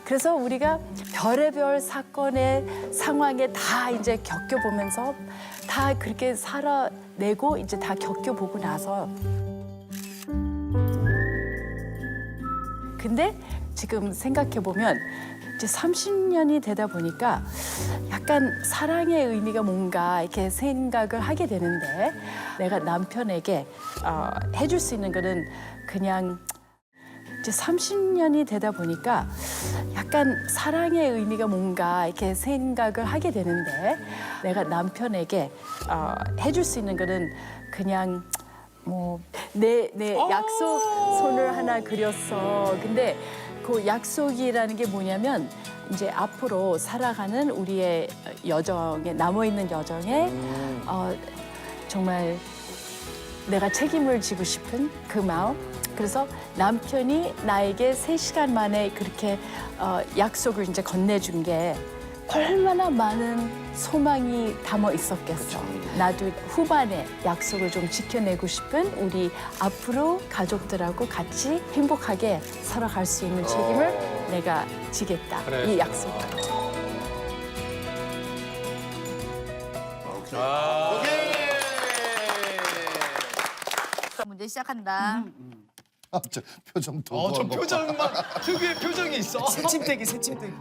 그래서 우리가 별의별 사건의 상황에 다 이제 겪어보면서 다 그렇게 살아내고 이제 다 겪어보고 나서 근데 지금 생각해보면 이제 30년이 되다 보니까 약간 사랑의 의미가 뭔가 이렇게 생각을 하게 되는데 내가 남편에게 해줄 수 있는 거는 그냥 이제 30년이 되다 보니까 약간 사랑의 의미가 뭔가 이렇게 생각을 하게 되는데 내가 남편에게 해줄 수 있는 거는 그냥 뭐 내 약속 손을 하나 그렸어. 근데 그 약속이라는 게 뭐냐면 이제 앞으로 살아가는 우리의 여정에 남아있는 여정에 정말 내가 책임을 지고 싶은 그 마음. 그래서 남편이 나에게 3시간 만에 그렇게 약속을 이제 건네준 게 얼마나 많은 소망이 담아 있었겠어. 나도 후반에 약속을 좀 지켜내고 싶은 우리 앞으로 가족들하고 같이 행복하게 살아갈 수 있는 책임을 내가 지겠다. 이 약속을. 문제 시작한다. 저 표정 더. 저 표정만 특유의 표정이 있어. 새침대기 새침대기.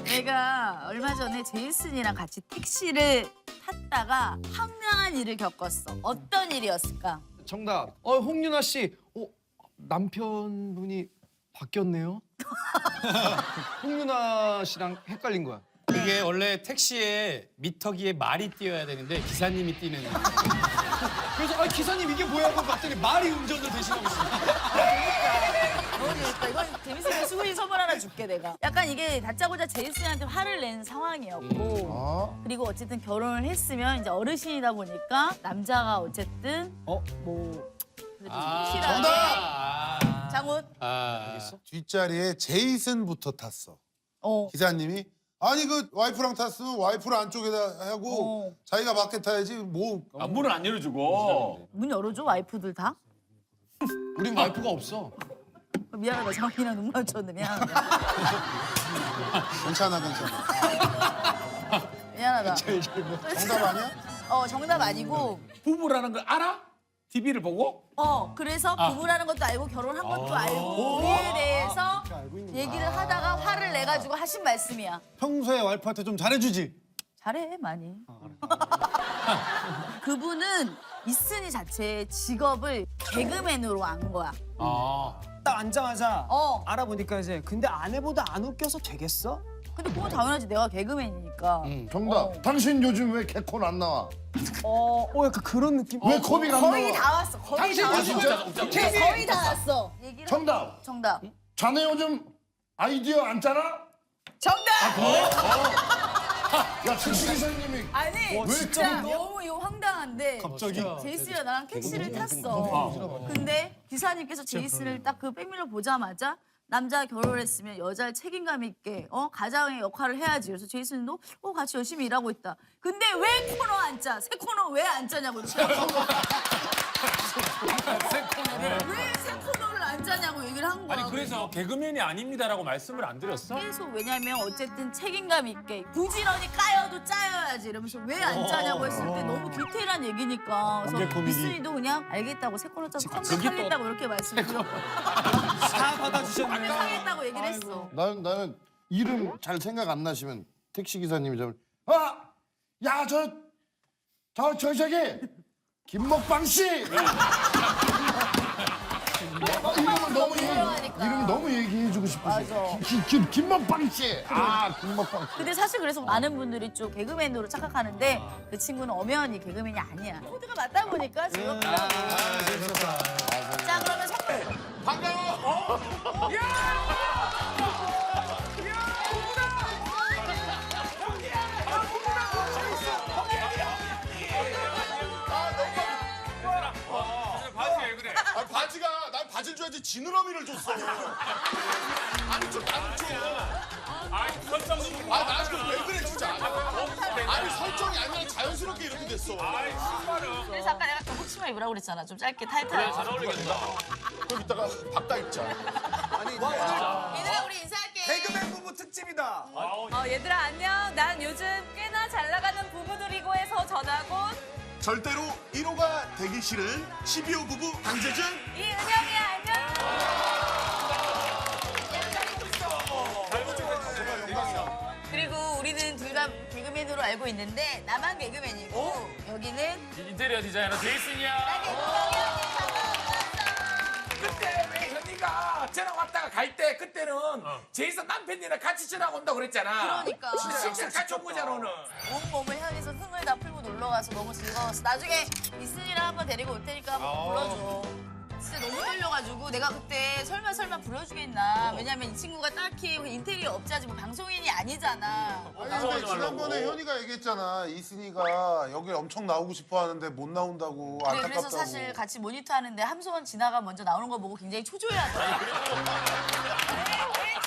내가 얼마 전에 제이슨이랑 같이 택시를 탔다가 황당한 일을 겪었어. 어떤 일이었을까? 정답. 홍윤아 씨. 남편분이 바뀌었네요. 홍윤아 씨랑 헷갈린 거야. 이게 원래 택시에 미터기에 말이 뛰어야 되는데 기사님이 뛰는. 그래서 기사님 이게 뭐야 하고 봤더니 말이 운전을 대신하고 있어. 그러니까 이건 재밌으면 수고인 선물 하나 줄게 내가. 약간 이게 다짜고짜 제이슨한테 화를 낸 상황이었고 그리고 어쨌든 결혼을 했으면 이제 어르신이다 보니까 남자가 어쨌든 뭐 그래도 확실하게 장훈 뒷자리에 제이슨부터 탔어. 어 기사님이 아니 그 와이프랑 탔으면 와이프를 안쪽에다 하고 자기가 밖에 타야지 뭐. 문을 안 열어주고. 문 열어줘 와이프들 다? 우린 와이프가 없어. 미안하다 장훈이랑 눈 마주쳤는데 미안하다. 괜찮아. 미안하다. 정답 아니야? 정답 아니고 부부라는 걸 알아? TV를 보고? 그래서 부부라는 것도 알고 결혼한 것도 알고 우리에 대해서 얘기를 하다가 화를 내가지고 하신 말씀이야. 평소에 와이프한테 좀 잘해주지. 잘해 많이. 그분은 이슨이 자체의 직업을 개그맨으로 안 거야. 딱 앉자마자 어. 알아보니까 이제 근데 아내보다 안 웃겨서 되겠어? 근데 그건 당연하지 내가 개그맨이니까. 정답. 당신 요즘 왜 개콘 안 나와? 약간 그런 느낌? 왜 코빅 안 거의 나와? 다 왔어. 거의 다 왔어. 거의 다 왔어. 얘기를 정답. 정답. 자네 요즘 아이디어 안 짜나? 정답. 야 택시 기사님이 아니 진짜 너무 이거 황당한데 갑자기? 제이슨이랑 나랑 택시를 탔어. 근데 기사님께서 제이슨을 딱 그 백밀러 보자마자 남자가 결혼했으면 여자를 책임감 있게 가장의 역할을 해야지. 그래서 제이슨도 같이 열심히 일하고 있다. 근데 왜 코너 안 짜? 새 코너 왜 안 짜냐고 이렇게. 왜 새 코너를 안 짜냐고 얘기를 한 거야. 아니 그래서 개그맨이 아닙니다라고 말씀을 안 드렸어? 계속 왜냐면 어쨌든 책임감 있게 부지런히 까여도 짜여야지 이러면서 왜 안 짜냐고 했을 때 너무 디테일한 얘기니까 그래서 미순이도 그냥 알겠다고 새 코너 짜서 컴백하겠다고 이렇게 말씀드렸고 다 받아주셨네. 하겠다고 얘기를 했어. 나는 이름 잘 생각 안 나시면 택시 기사님이 저기 김먹방 씨. 이름 너무 얘기해주고 싶으세요. 김먹방 씨. 김먹방 씨. 근데 사실 그래서 많은 분들이 좀 개그맨으로 착각하는데 그 친구는 엄연히 개그맨이 아니야. 코드가 맞다 보니까 즐겁더라고. 자 그러면 선물. 반가워. 바지가 난 바지를 줘야지 지느러미를 줬어. 아니 좀 나는 좀. 나 지금 왜 그래 진짜. 아니 설정이 아니라 자연스럽게 이렇게 됐어. 그래서 아까 내가 호치마 입으라고 그랬잖아. 좀 짧게 타이트하게. 잘 어울리겠다. 그럼 이따가 박다 입자. 얘들아 우리 인사할게. 개그맨 부부 특집이다. 얘들아 안녕. 난 요즘 꽤나 잘 나가는 부부들이고 해서 전화고 절대로 1호가 되기 싫은 12호 부부 강재준. 이은영이야 안녕. 그리고 우리는 둘 다 개그맨으로 알고 있는데 나만 개그맨이고 여기는 인테리어 디자이너 제이슨이야. 그때 왜 현이가 전화 왔다가 갈 때 그때는 제이슨 남편이랑 같이 전화 온다고 그랬잖아. 그러니까. 진짜 같이 온 거잖아 오늘. 온몸을 향해서 흥을 다 풀고 놀러 가서 너무 즐거웠어. 나중에 이슨이랑 한번 데리고 올 테니까 한번 불러줘. 진짜 너무 떨려가지고 내가 그때 설마 불러주겠나. 왜냐면 이 친구가 딱히 인테리어 업자지 뭐 방송인이 아니잖아. 아니 근데 지난번에 현이가 얘기했잖아. 이순이가 여기 엄청 나오고 싶어 하는데 못 나온다고. 그래, 안타깝다고. 그래서 사실 같이 모니터하는데 함소원 진아가 먼저 나오는 거 보고 굉장히 초조해하더라. 왜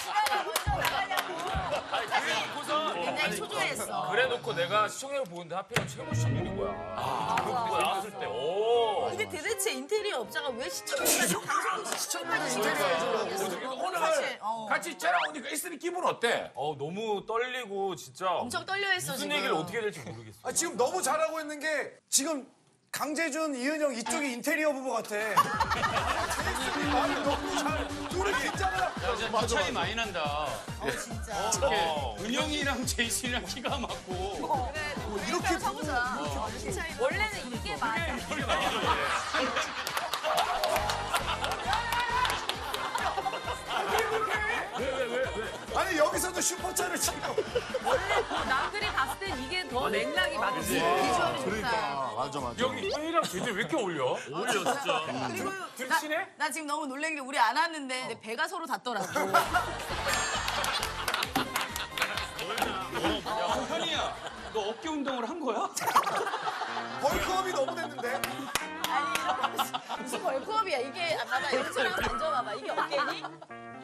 진아가 먼저 나가냐고. 사실 굉장히 초조했어. 그래놓고 내가 시청률 보는데 하필이면 최고 시청률인 거야. 그거 나왔을 때 오. 근데 도대체 인테리어 업자가 왜 시청률까지 방송국 시청률까지 진짜를 오늘 사실 같이 전화 오니까 이순이 기분 어때? 너무 떨리고 진짜 엄청 떨려했어 무슨 지금. 얘기를 어떻게 해야 될지 모르겠어. 지금 너무 잘하고 있는 게 지금 강재준, 이은영 이쪽이 인테리어 부부 같아. 아니 너무 잘 둘이 진짜가. 진짜 차이 많이 난다. 진짜. 은영이랑 제이슨이랑 키가 맞고. 이렇게 서보자. 원래는 이게 맞아. 아니 여기서도 슈퍼차를 치고. 원래 남들이 봤을 땐 이게 더 맥락이 맞지. 비주얼이 좋다. 그러니까 맞아. 여기 형이랑 제주 왜 이렇게 어울려? 어울려 진짜. 그리고 둘이 친해? 나 지금 너무 놀란 게 우리 안 왔는데 내 배가 서로 닿더라고. 현이야, 너 어깨 운동을 한 거야? 벌크업이 너무 됐는데. 아니 무슨 벌크업이야 이게. 봐봐 이처럼 던져봐봐. 이게 어깨니?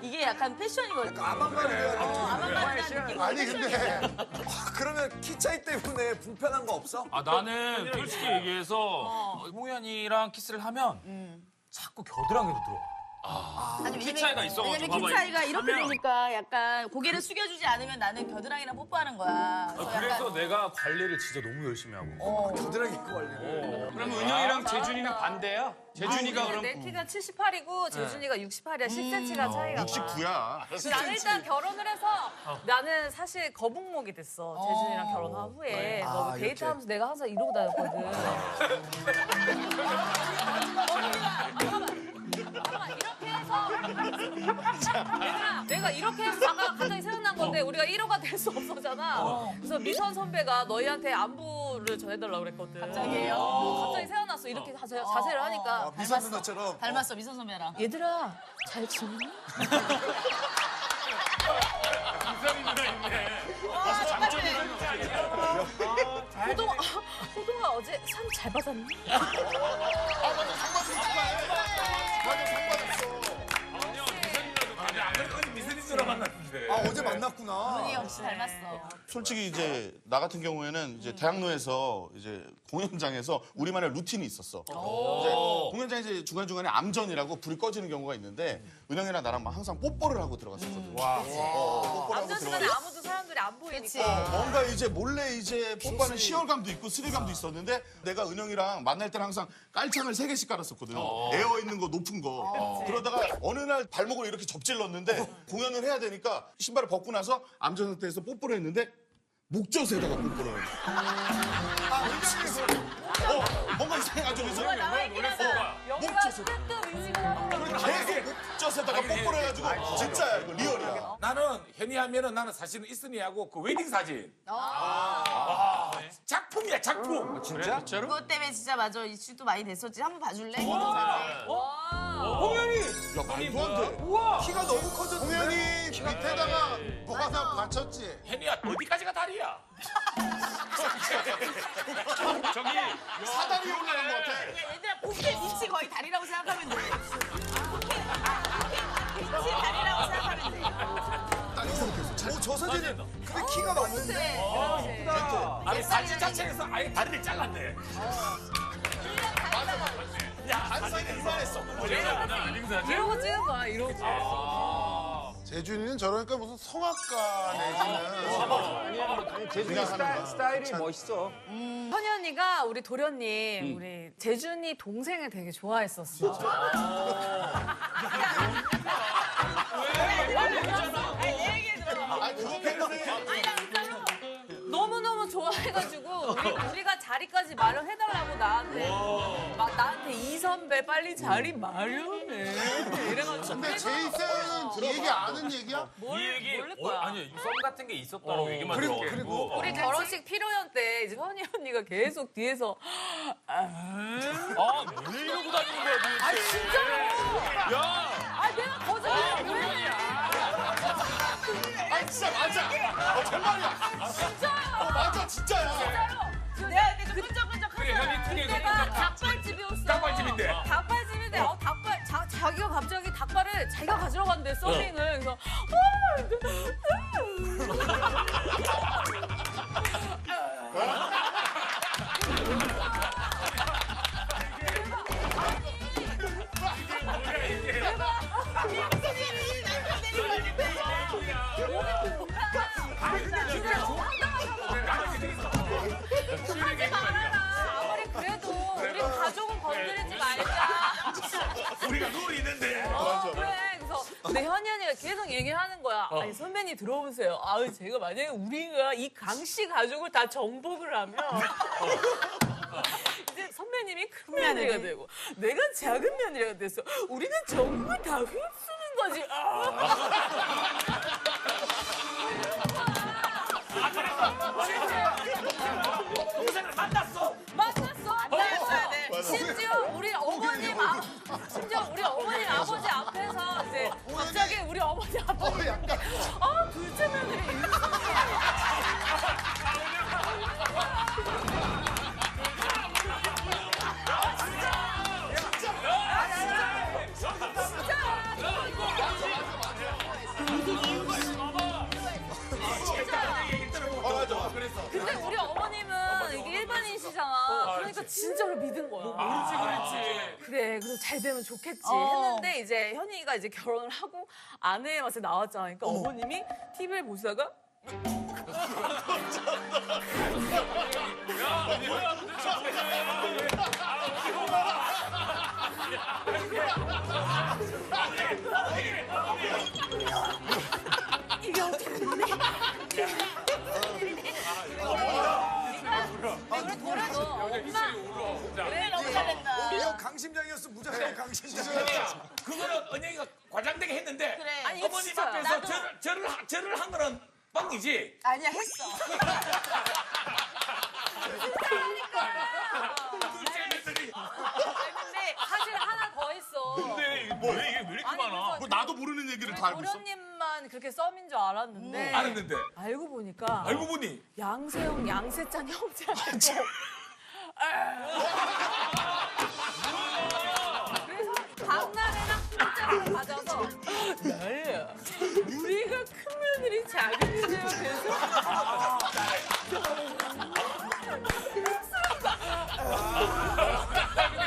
이게 약간 패션이거든. 아만만이야. 아만만한 느낌. 아니 근데 그러면 키 차이 때문에 불편한 거 없어? 아 나는 솔직히 얘기해서 홍현이랑 키스를 하면 자꾸 겨드랑이로 들어. 아니, 키 차이가 있어가지고 왜냐면 키 봐봐, 차이가 이렇게 하면. 되니까 약간 고개를 숙여주지 않으면 나는 겨드랑이랑 뽀뽀하는 거야. 그래서 내가 관리를 진짜 너무 열심히 하고. 겨드랑이 입고 관리를. 그럼 은영이랑 재준이는 반대야? 재준이가 그럼 내 키가 78이고 재준이가 68이야. 10cm가 차이가 나. 69야. 나는 일단 결혼을 해서 나는 사실 거북목이 됐어. 재준이랑 결혼한 후에 뭐 데이트하면서 내가 항상 이러고 다녔거든. 잠깐만 이렇게 해서 얘들아 내가 이렇게 해서 잠깐 갑자기 생각난 건데 우리가 1호가 될 수 없었잖아. 그래서 미선 선배가 너희한테 안부를 전해달라고 그랬거든. 갑자기요? 갑자기 생각났어. 이렇게 자세를 하니까. 미선 누나처럼. 닮았어 미선 선배랑. 얘들아 잘 지내니? 이상이 누나 있네. 호동아 어제 상 잘 받았니? 아 어제 만났구나. 눈이 역시 닮았어. 솔직히 이제 나 같은 경우에는 이제 대학로에서 이제 공연장에서 우리만의 루틴이 있었어. 이제 공연장에 이제 중간중간에 암전이라고 불이 꺼지는 경우가 있는데 은영이랑 나랑 막 항상 뽀뽀를 하고 들어갔었거든. 뽀뽀를 하고 암전 시간에 들어갔는데 아무도 사람들이 안 보이니까. 뭔가 이제 몰래 이제 뽀뽀하는 시열감도 있고 스릴감도 있었는데 내가 은영이랑 만날 때는 항상 깔창을 3개씩 깔았었거든. 에어 있는 거 높은 거. 그러다가 어느 날 발목을 이렇게 접질렀는데 공연을 해야 되니까 신발을 벗고 나서 암전 상태에서 뽀뽀를 했는데 목젖에다가 뽀뽀를 해. 뭔가 이상해가지고 그래서 나와 있긴 하다. 여기가 목젖에 뜨뜻 음식을 하는 거. 계속 목젖에다가 뽀뽀를 해가지고 진짜야 이거 리얼이야. 나는 현이 하면은 나는 사실은 이순이하고 그 웨딩 사진. 작품이야 작품. 진짜? 그것 때문에 진짜 맞아 이슈도 많이 됐었지. 한번 봐줄래? 홍현이. 야 말도 안 돼. 키가 너무 커졌는데. 공연이 밑에다가 뭐가 하나 받쳤지. 현이야 어디까지가 다리야? 저기 사다리 올라간 것 같아. 얘들아 부캐 밑이 거의 다리라고 생각하면 돼. 부캐 다리라고 생각하면 돼. 저 사진은 근데 키가 맞는데. 아니 사진 자체에서 아예 다리를 잘랐네. 안상이 이상했어. 이러고 찍은 거야, 이러고. 재준이는 저러니까 무슨 성악가 내지는 재준이 스타일이 멋있어. 현이 언니가 우리 도련님, 우리 재준이 동생을 되게 좋아했었어. 아니 그거 때문에 너무너무 좋아해가지고 우리가 자리까지 마련해달라고 나한테 이 선배 빨리 자리 마련해 이래가지고. 근데 제이슨은 이 얘기 아는 얘기야? 이 얘기 모를 거야. 아니 썸 같은 게 있었다라고 얘기만 들어. 그리고 우리 결혼식 피로연 때 이제 현이 언니가 계속 뒤에서 왜 이러고 다니는 거야 도대체? 아 진짜로? 야, 내가 거짓말 왜? 아 진짜 맞아. 정말이야. 진짜요? 맞아 진짜야. 내가 그때 끈적끈적하잖아. 그래, 현이 특이해, 그때가 닭발집이었어. 닭발집인데. 닭발집인데 닭발 자기가 갑자기 닭발을 자기가 가지러 갔는데 서빙을 그래서 하지 말아라. 아무리 그래도 우리 현이 언니가 계속 얘기하는 거야. 아니 선배님 들어보세요. 아유 제가 만약에 우리가 이 강씨 가족을 다 정복을 하면 이제 선배님이 큰 며느리가 되고 내가 작은 며느리가 됐어. 우리는 정말 다 휩쓰는 거지. 동생을 만났어. 네. 심지어 우리 어머님 아버지 앞에서 이제 갑자기 우리 어머니 앞에 둘째 며느리 근데 우리 어머님은 이게 일반인이시잖아. 그러니까 진짜로 믿은 거야. 그렇지. 그래, 그래서 잘 되면 좋겠지 했는데 이제 현이가 이제 결혼을 하고 아내의 맛에 나왔잖아. 그러니까 어머님이 TV를 보시다가 이게 어떻게 됐네? 이거 강심장이었어 무조건 강심장. 그거는 은영이가 과장되게 했는데 그래. 아니, 어머님 진짜. 앞에서 나도. 절을 한 거는 뻥이지. 아니야 했어. 근데 사실 하나 더 있어. 근데 이게 뭐야? 이게 왜 이렇게 많아? 그래서 나도 모르는 얘기를 다 알고 있어. 도련님만 그렇게 썸인 줄 알았는데 알았는데 알고 보니까 알고 보니 양세형 양세찬 형제한테 그래서 박나래랑 풀자를 맞아서 나야 우리가 큰 며느리 작은 며느리가 돼서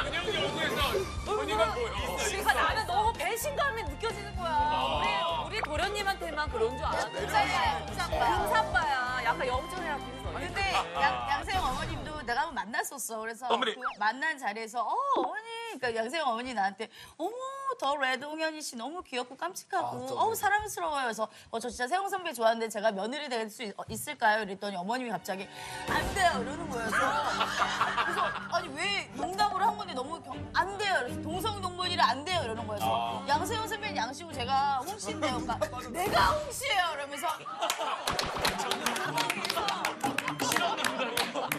은영이 얼굴에서 언니가 보여. 그러니까 나는 너무 배신감이 느껴지는 거야. 우리 도련님한테만 그런 줄 알았는데 금사빠야. 약간 영철이랑 비슷해. 근데 양세형 어머님도 내가 한번 만났었어. 그래서 어머니. 그 만난 자리에서 어머니, 그러니까 양세형 어머니 나한테 어머 더 레드 홍현희 씨 너무 귀엽고 깜찍하고 사랑스러워요. 그래서 저 진짜 세형 선배 좋아하는데 제가 며느리 될 수 있을까요? 이랬더니 어머님이 갑자기 안 돼요 이러는 거예요. 그래서 아니 왜 농담으로 한 건데 너무 안 돼요. 그래서 동성동본이라 안 돼요 이러는 거예요. 양세형 선배는 양씨고 제가 홍씨인데요. 그러니까 내가 홍씨예요 이러면서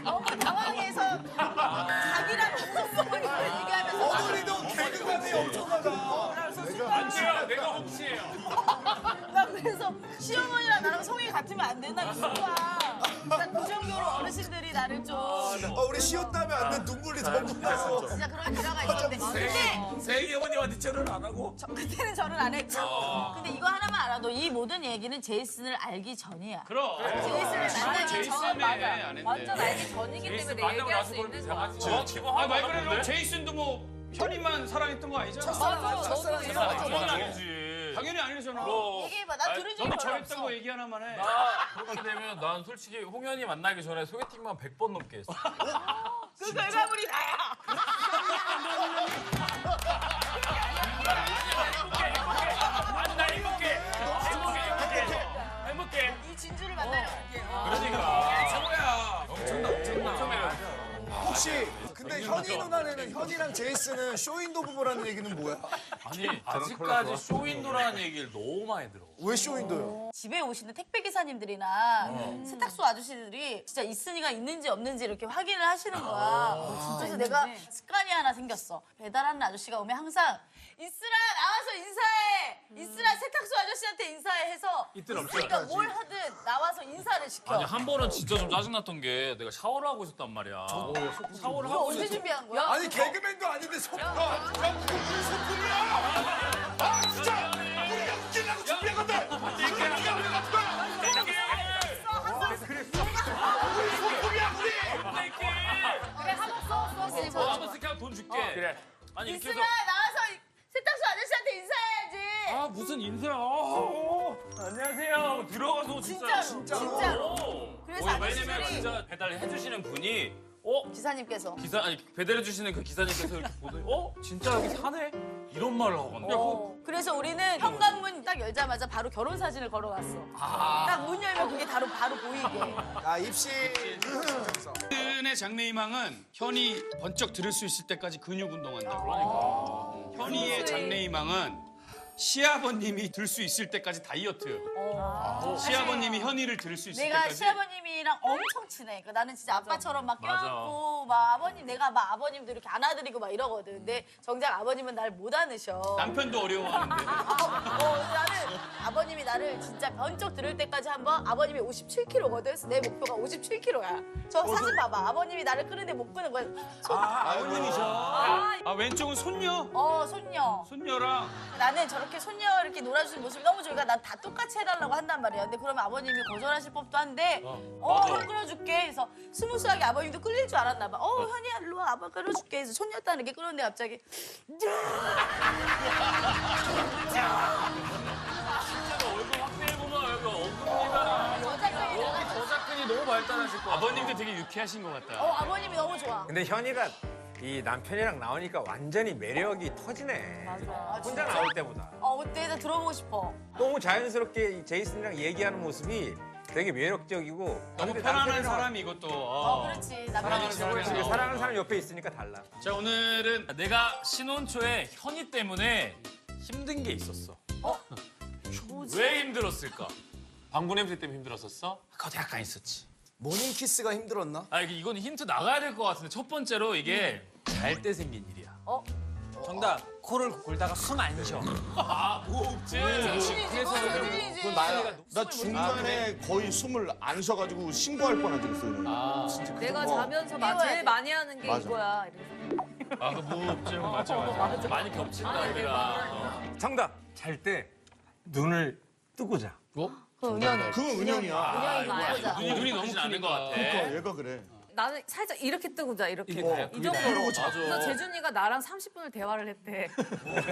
너무 당황해서 자기랑 동성동본이라고 얘기하면서 어머니도 개그감이 엄청나다. 안 돼요. 내가 혹시예요. 나 그래서 시어머니랑 나랑 성이 같으면 안 된다 그랬어. 그 정도로 어르신들이 나를 좀 우리 쉬었다면 안 돼. 눈물이 너무 나서. 진짜 그런 일화가 있었는데 근데 세희 어머님한테 절을 안 하고 그때는 저는 안 했고 근데 이거 하나만 알아도 이 모든 얘기는 제이슨을 알기 전이야. 그럼. 제이슨을 만나기 전. 제이슨에 안 했네. 완전 알기 전이기 때문에 얘기할 수 있는 거야. 아, 말 그대로 제이슨도 뭐 현이만 사랑했던 거 아니잖아. 맞아. 저도 그건 아니지. 당연히 아니잖아. 얘기해봐. 난 들은 적이 너도 별로 잘했던 없어. 거 얘기 하나만 해. 그렇게 되면 난 솔직히 홍현이 만나기 전에 소개팅만 100번 넘게 했어. 그 결과물이 나야. 아니 나 행복해. 이 진주를 만나는 게. 그러니까. 최고야. 엄청나. 혹시 근데 현희 누나는 현희랑 제이슨은 쇼윈도 부부라는 얘기는 뭐야? 아니 아직까지 쇼윈도라는 얘기를 너무 많이 들어. 왜 쇼윈도요? 집에 오시는 택배 기사님들이나 세탁소 아저씨들이 진짜 있으니가 있는지 없는지 이렇게 확인을 하시는 거야. 그래서 내가 습관이 하나 생겼어. 배달하는 아저씨가 오면 항상 이슬아 나와서 인사해. 이슬아 세탁소 아저씨한테 인사해 해서 그러니까 뭘 하든 나와서 인사를 시켜. 아니 한 번은 진짜 좀 짜증났던 게 내가 샤워를 하고 있었단 말이야. 샤워를 그거 하고 언제 있었어. 준비한 거야? 아니 개그맨도 아닌데 소품. 무슨 소품이야? 아 진짜 우리가 웃기려고 준비한 건데. 이게 우리가 갖고 거야. 우리 소품이야 우리. 그래 한번 써. 한번 쓰게 하면 돈 줄게. 그래. 아니 이렇게 이슬아 해서 나와서 세탁소 아저씨한테 인사해야지. 아 무슨 인사야. 안녕하세요. 들어가서 진짜로. 그래서 왜냐면 아저씨들이 진짜 배달해 주시는 분이 기사님께서 배달해 주시는 그 기사님께서 이렇게 보더니 진짜 여기 사네? 이런 말을 하고 간다. 그래서 우리는 현관문 딱 열자마자 바로 결혼 사진을 걸어놨어. 딱 문 열면 그게 바로 보이게. 아 입시. 현의 장래희망은 현이 번쩍 들을 수 있을 때까지 근육 운동한다. 현이의 장래희망은 시아버님이 들 수 있을 때까지 다이어트. 시아버님이 현이를 들을 수 있을 내가 때까지. 시아버님이랑 엄청 친해. 그러니까 나는 진짜 아빠처럼 막 껴안고 막 아버님 내가 막 아버님도 이렇게 안아드리고 막 이러거든. 근데 정작 아버님은 날 못 안으셔. 남편도 어려워하는데. 나는 아버님이 나를 진짜 번쩍 들을 때까지 한번 아버님이 57kg거든. 그래서 내 목표가 57kg야. 저 사진 봐봐. 아버님이 나를 끄는데 못 끄는 거야. 아버님이셔. 왼쪽은 손녀. 손녀. 손녀랑. 나는 저렇게 손녀 이렇게 놀아주는 모습이 너무 좋으니까 난 다 똑같이 해달라고 한단 말이야. 근데 그러면 아버님이 거절하실 법도 한데 형 끌어줄게. 그래서 스무스하게 아버님도 끌릴 줄 알았나 봐. 현이야 일로 와. 아빠 끌어줄게. 해서 손녀 딸 이렇게 끌었는데 갑자기 얼굴 확대해 보면 여기 어금니가 저작근이 너무 발달하실 것 같아. 아버님도 되게 유쾌하신 것 같다. 아버님이 너무 좋아. 근데 현이가 이 남편이랑 나오니까 완전히 매력이 터지네. 맞아. 혼자 나올 때보다. 그때도 들어보고 싶어. 너무 자연스럽게 이 제이슨이랑 얘기하는 모습이 되게 매력적이고 너무 근데 편안한 남편이랑- 사람이 이것도. 그렇지. 사랑하는 사람이 그리고 사랑하는 사람 옆에 있으니까 달라. 자 오늘은 내가 신혼 초에 현이 때문에 힘든 게 있었어. 왜 힘들었을까? 방구 냄새 때문에 힘들었었어? 그것도 약간 있었지. 모닝 키스가 힘들었나? 이건 힌트 나가야 될 것 같은데 첫 번째로 이게 잘 때 생긴 일이야. 정답. 코를 골다가 숨 안 쉬어. 호흡증. 그건 나 중간에 거의 숨을 안 쉬어가지고 신고할 뻔한 적 있어요. 내가 자면서 제일 많이 하는 게 이거야. 이래서. 그 무호흡증 맞아. 많이 겹친다 우리가. 정답. 잘 때 눈을 뜨고 자. 그건 은영이. 그건 은영이야. 은영이 눈이 너무 않은 것 같아. 그러니까 얘가 그래. 나는 살짝 이렇게 뜨고 자 이렇게 이게 다야? 이 그게 다야? 정도로. 맞아. 그래서 재준이가 나랑 30분을 대화를 했대.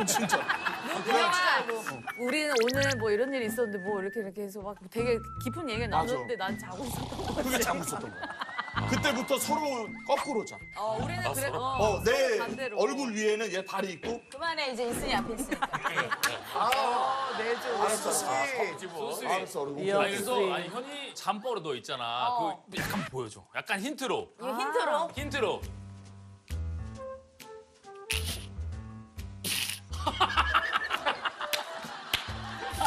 진짜. 은영아, 우리는 오늘 뭐 이런 일이 있었는데 뭐 이렇게 해서 막 되게 깊은 얘기를 나눴는데 난 자고 있었던 거지. 그게 자고 있었던 거야. 그때부터 서로 거꾸로 자. 우리는 그래. 내 반대로. 얼굴 위에는 얘 발이 있고. 그만해 이제 이순이 앞에 있으니까. 알았어. 그래서 현이 잠버릇 너 있잖아. 그거 약간 보여줘. 약간 힌트로. 이거 힌트로. 힌트로.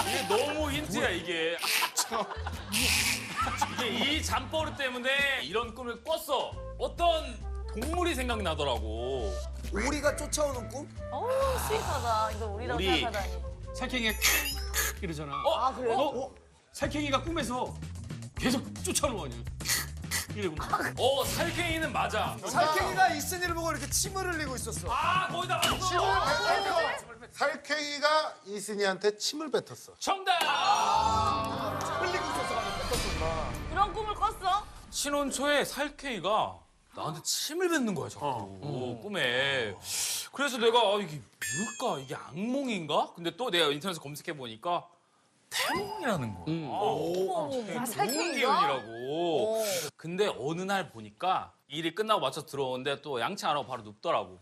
이게 너무 힌트야 이게. 이게 이 잠버릇 때문에 이런 꿈을 꿨어. 어떤 동물이 생각나더라고. 오리가 쫓아오는 꿈? 스윗하다. 이거 우리라고 우리. 생각하다니. 살쾡이가 이러잖아. 그래요? 살쾡이가 꿈에서 계속 쫓아오는 거 아니야? 이러고. 살쾡이는 맞아. 살쾡이가 이순이를 보고 이렇게 침을 흘리고 있었어. 거기다 맞어. 살쾡이가 이순이한테 침을 뱉었어. 정답. 그런 꿈을 꿨어? 신혼 초에 살쾡이가 나한테 침을 뱉는 거야 자꾸 꿈에. 그래서 내가 이게 뭘까? 이게 악몽인가? 근데 또 내가 인터넷에 검색해 보니까 태몽이라는 거야. 좋은 살쾡이가? 기운이라고. 근데 어느 날 보니까 일이 끝나고 맞춰서 들어오는데 또 양치 안 하고 바로 눕더라고.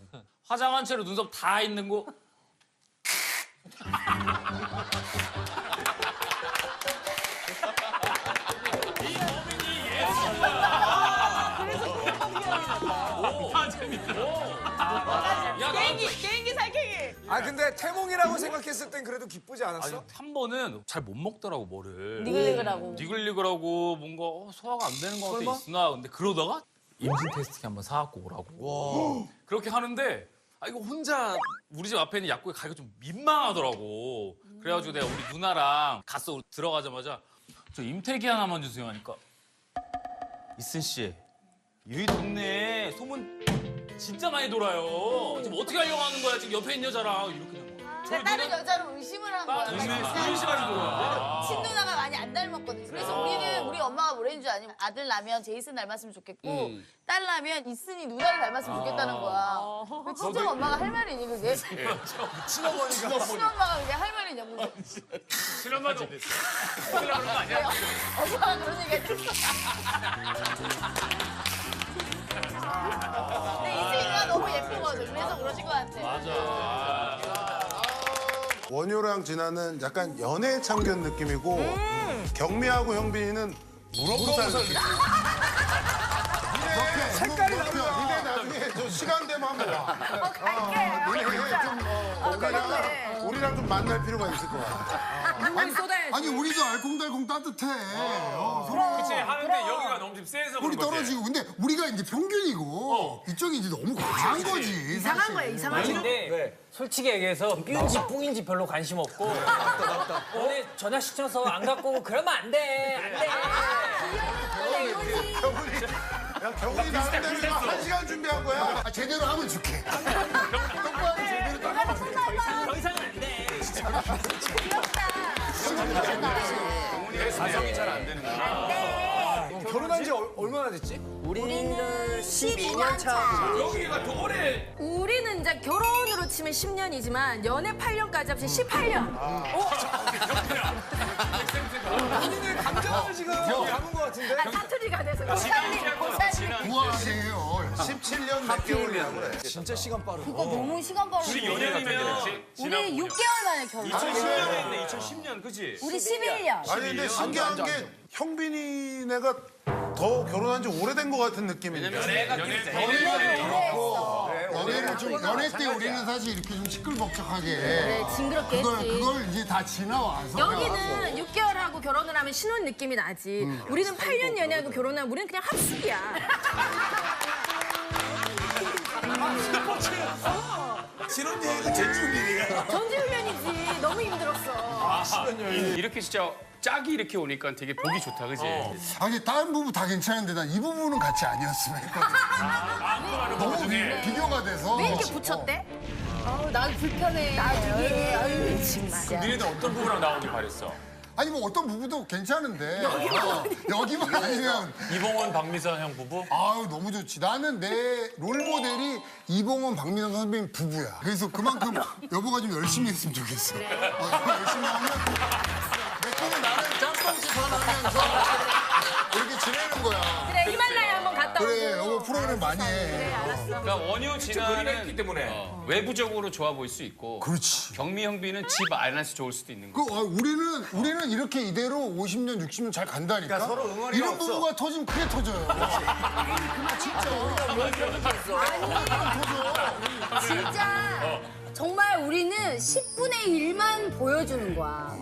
화장한 채로 눈썹 다 있는 거. 이 범인이 예술이야. 개인기 살쾡이. 근데 태몽이라고 생각했을 땐 그래도 기쁘지 않았어? 한 번은 잘 못 먹더라고 뭐를. 니글니글하고. 니글니글하고 뭔가 소화가 안 되는 것 같아 있으나 근데 그러다가 임신 테스트기 한번 사갖고 오라고. 그렇게 하는데 이거 혼자 우리 집 앞에 있는 약국에 가기가 좀 민망하더라고. 그래가지고 내가 우리 누나랑 갔어. 우리 들어가자마자 저 임태기 하나만 주세요 하니까 이순 씨 이 동네에 소문 진짜 많이 돌아요. 지금 어떻게 하려고 하는 거야? 지금 옆에 있는 여자랑 이렇게 된 거야. 근데 다른 여자로 의심을 한 거야. 의심하지 돌아. 친누나가 많이 안 닮았거든. 그래서 우리는 우리 엄마가 뭐랬는 줄 아니면 아들 나면 제이슨 닮았으면 좋겠고 딸 나면 이순이 누나를 닮았으면 좋겠다는 거야. 그 친정 엄마가 할 말이니 그게? 친엄마가 그게 할 말이냐고. 실험하지. 그런 거 아니야? 엄마가 그런 얘기 했어. 근데 이순이가 너무 예쁘거든. 그래서 그러신 것 같아. 맞아. 원효랑 진아는 약간 연애 참견 느낌이고 경미하고 형빈이는 무릎살 느낌. 색깔이 다르다. 니네 나중에 저 시간 되면 한번 와. 우리랑 좀 만날 필요가 있을 것 같아. 눈물 쏟아야지. 아니 우리도 알콩달콩 따뜻해. 그치 하는데 여기가 너무 좀 세서 우리 그런 거지. 떨어지고 근데 우리가 이제 평균이고 이쪽이 이제 너무 과한 거지. 이상한 거야, 이상한 거. 근데 솔직히 얘기해서 삐인지 뿡인지 별로 관심 없고 오늘 전화 시켜서 안 갖고 오고 그러면 안 돼. 안 돼. 야, 경훈이 나오는 대로 1시간 준비한 거야. 아, 제대로 하면 줄게. 더 이상은 안 돼. 사성이 잘 안 되는 거야. 결혼한 지 얼마나 됐지? 우리는 12년 차. 여기가 더 오래. 우리는 이제 결혼으로 치면 10년이지만 연애 8년까지 합치면 18년. 본인의 감정을 지금 담은 것 같은데? 사투리가 돼서. 우아하네요. 17년 몇 개월이라고 그래. 진짜 시간 빠르다. 그거 너무 시간 빠르다. 우리 연애이면 우리 6개월 만에 결혼. 2010년에 했네. 2010년 그지? 우리 11년. 아니 근데 신기한 게 형빈이네가 더 결혼한 지 오래된 것 같은 느낌인데. 연애 때 우리는 사실 이렇게 좀 시끌벅적하게. 그래, 징그럽게 했지. 그걸 이제 다 지나와서. 여기는 6개월하고 결혼을 하면 신혼 느낌이 나지. 우리는 8년 연애하고 결혼하면 우리는 그냥 합숙이야. 신혼여행은 전주훈련이야. 전지훈련이지. 너무 힘들었어. 이렇게 진짜 짝이 이렇게 오니까 되게 보기 좋다, 그지? 아니 다른 부부 다 괜찮은데 난 이 부부는 같이 아니었으면 했거든. 너무 비교가 돼서. 왜 이렇게 붙였대? 나도 불편해. 나중에. 아유, 진짜. 니네들 어떤 부부랑 나오길 바랬어? 아니 뭐 어떤 부부도 괜찮은데. 여기만 아니면. 이봉원, 박미선 형 부부? 아유 너무 좋지. 나는 내 롤모델이 이봉원, 박민선 선배님 부부야. 그래서 그만큼 여보가 좀 열심히 했으면 좋겠어. 열심히 하면 내 꿈은 나는 짬뽕집 하나면서 이렇게 지내는 거야. 그래, 히말라야 한번 갔다 오고. 그래 여보 프로그램 많이 해. 그러니까 원효 진아는 때문에. 외부적으로 좋아 보일 수 있고 그렇지. 경미 형비는 집 안에서 좋을 수도 있는 거. 우리는 이렇게 이대로 50년, 60년 잘 간다니까. 그러니까 서로 응원이 이런 없어. 부부가 터지면 크게 터져요. 진짜 정말 우리는 10분의 1만 보여주는 거야.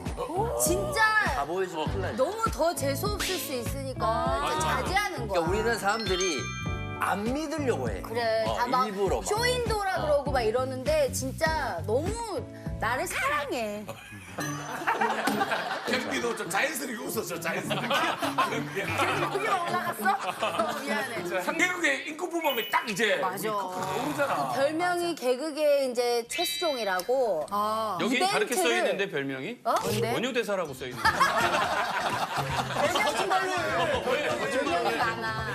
진짜 너무 더 재수없을 수 있으니까 진짜 자제하는 거야. 그러니까 우리는 사람들이 안 믿으려고 해. 그래, 다 막 일부러 막. 쇼인도라 그러고 막 이러는데 진짜 너무 나를 사랑해. 경비도 좀 자연스럽게 웃었죠, 자연스럽게. 여기가 올라갔어? 미안해. 상대국의 인구 부모면 딱 이제 맞아. 모르잖아. 별명이 개그계 이제 최수종이라고. 여기 다르게 써 이벤트를- 있는데 별명이? 뭔데? 원효 대사라고 써 있는데. 별명이 많아.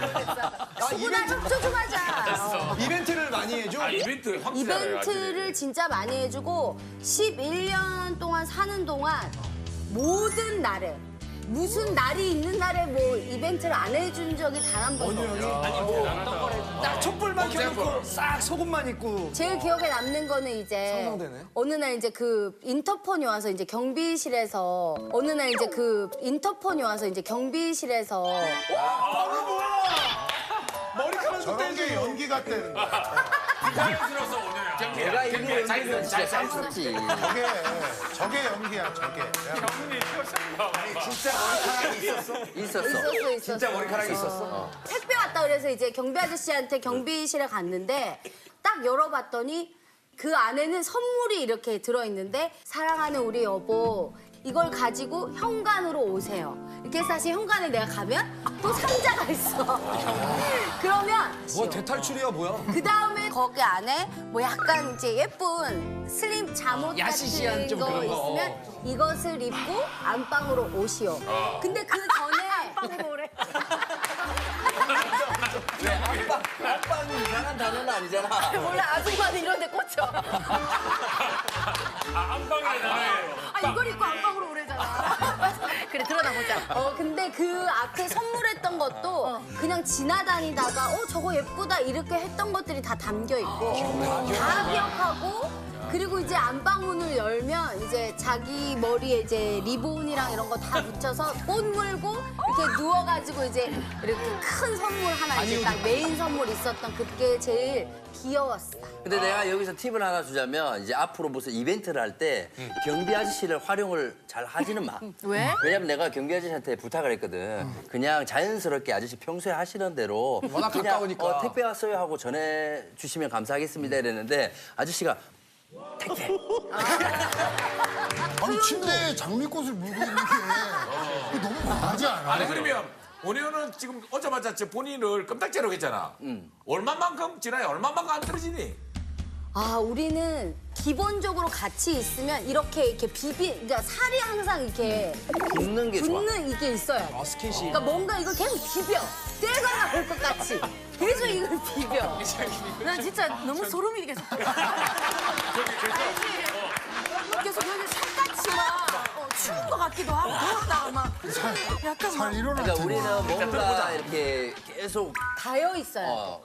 누구나 협조 좀 하자. 이벤트를 많이 해줘? 이벤트 확실하게 이벤트를 진짜 많이 해주고 11년 동안 사는 동안 모든 날에 무슨 날이 있는 날에 뭐 이벤트를 안 해준 적이 단 한 번도 없어. 딱 촛불만 켜놓고 싹 속옷만 입고. 제일 기억에 남는 거는 이제 상상되네. 어느 날 이제 그 인터폰이 와서 이제 경비실에서 저런 게 연기 같다는 거야. 자연스러워서 원효야. 내가 이미 진짜 쌀었지. 저게 연기야, 저게. 진짜 머리카락이 있었어? 있었어. 진짜 머리카락이 있었어? 택배 왔다 그래서 이제 경비 아저씨한테 경비실에 갔는데 딱 열어봤더니 그 안에는 선물이 이렇게 들어있는데 사랑하는 우리 여보 이걸 가지고 현관으로 오세요. 이렇게 해서 사실 현관에 내가 가면 또 상자가 있어. 그러면 뭐 대탈출이야 뭐야? 그 다음에 거기 안에 뭐 약간 이제 예쁜 슬림 잠옷 야시시한 같은 좀 거 그런 거. 있으면 이것을 입고 안방으로 오시오. 근데 그 전에 안방으로 오래. 안방이 이상한 단어는 아니잖아. 몰라, 아줌마는 이런 데 꽂혀. 안방에 나와요. 이걸 입고 안방으로 오래잖아. 그래, 들어다 보자. 근데 그 앞에 선물했던 것도 그냥 지나다니다가 저거 예쁘다 이렇게 했던 것들이 다 담겨 있고 다 기억하고 그리고 이제 안방문을 열면 이제 자기 머리에 이제 리본이랑 이런 거 다 붙여서 꽃 물고 이렇게 누워가지고 이제 이렇게 큰 선물 하나 이제 딱 메인 선물 있었던 그게 제일 귀여웠어. 근데 내가 여기서 팁을 하나 주자면 이제 앞으로 무슨 이벤트를 할 때 경비 아저씨를 활용을 잘 하지는 마. 왜? 왜냐면 내가 경비 아저씨한테 부탁을 했거든. 그냥 자연스럽게 아저씨 평소에 하시는 대로 워낙 그냥 가까우니까. 택배 왔어요 하고 전해 주시면 감사하겠습니다 이랬는데 아저씨가 택배. 아니 침대에 장미꽃을 물고 있는 게 너무 과하지 않아? 아니 그러면 원효는 지금 오자마자 저 본인을 껌딱지라고 했잖아. 얼마만큼 지나야 얼마만큼 안 떨어지니? 아, 우리는 기본적으로 같이 있으면 이렇게 그러니까 살이 항상 이렇게 붙는 게 좋아. 붙는 이게 있어야 돼. 스킨십. 그러니까 뭔가 이걸 계속 비벼. 때가 나올 것 같이. 계속 이걸 비벼. 나 진짜 너무 소름이 계속. 계속 여기 살같이 막 추운 것 같기도 하고 더웠다가 막 약간 막. 그러니까 우리는 뭔가 이렇게 계속 닿여 있어요.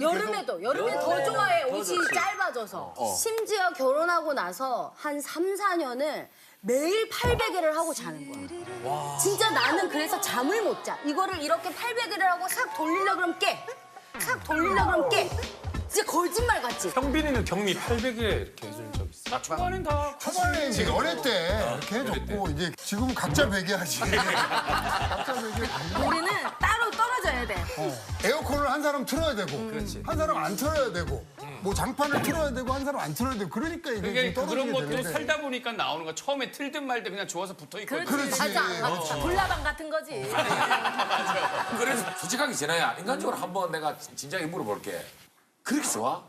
여름에도 여름엔 더 좋아해. 더 옷이 좋지. 짧아져서. 어. 심지어 결혼하고 나서 한 3, 4년을 매일 800일을 하고 자는 거야. 진짜 나는 그래서 잠을 못 자. 이거를 이렇게 800일을 하고 싹 돌리려 그러면 깨. 싹 돌리려 그러면 깨. 진짜 거짓말 같지? 형빈이는 격리 800일 이렇게 해준 적 있어? 나 초반엔 다 초반에 이제 연애 때 이렇게 해줬고 이제 지금은 각자 베개하지. 각자 베개. 우리는 따로 떨어져야 돼. 에어컨을 한 사람 틀어야 되고, 한 사람 안 틀어야 되고, 뭐 장판을 틀어야 되고, 한 사람 안 틀어야 되고, 그러니까 이게 그게 좀 그런 떨어지게 것도 되는데. 살다 보니까 나오는 거. 처음에 틀든 말든 그냥 좋아서 붙어 있거든. 그렇지. 맞아. 불나방 같은 거지. 그래서 솔직하게 지나야 인간적으로 한번 내가 진작에 물어볼게. 그렇게 좋아?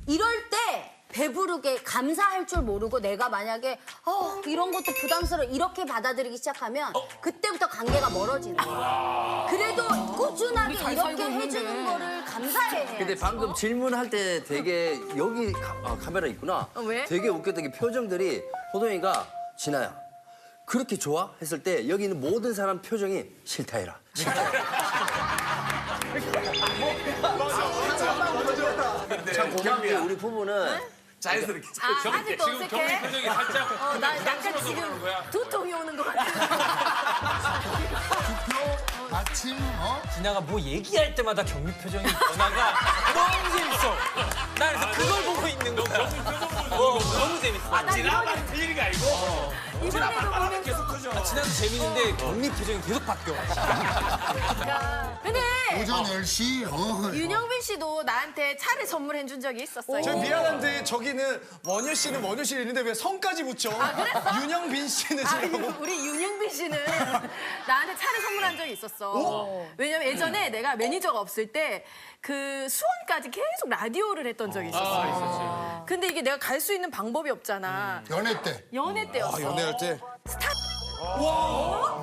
이럴 때 배부르게 감사할 줄 모르고 내가 만약에 이런 것도 부담스러워 이렇게 받아들이기 시작하면 그때부터 관계가 멀어지는 거야. 그래도 꾸준하게 잘 이렇게 살고 있는데. 해주는 거를 감사해. 근데 방금 질문할 때 되게 여기 카메라 있구나. 왜? 되게 웃겼던 게 표정들이 호동이가 진아야 그렇게 좋아? 했을 때 여기 있는 모든 사람 표정이 싫다 해라. 참 고마운 게 우리 부부는 자연스럽게. 아직도 지금 어색해? 경비 표정이 살짝 나 약간 부담스러워서 지금 그러는 거야. 두통이 오는 것 같아. 아침 진아가 뭐 얘기할 때마다 경미 표정이 변화가 너무 재밌어. 나 그래서 그걸 보고 있는 거야. 너무 재밌어. 지나만 틀리는 게 아니고 이번에도 보면 계속 커져. 진아도 재밌는데 경미 표정이 계속 바뀌어. 근데 오전 10시. 윤영빈 씨도 나한테 차를 선물해 준 적이 있었어요. 저 미안한데 저기는 원효 씨는 원효 씨 있는데 왜 성까지 붙여? 윤영빈 씨는 지금 우리 윤영빈 씨는 나한테 차를 선물한 적이 있었어. 왜냐면 예전에 내가 매니저가 없을 때 그 수원까지 계속 라디오를 했던 적이 있었어. 근데 이게 내가 갈 수 있는 방법이 없잖아. 연애 때. 연애 때였어. 연애할 때.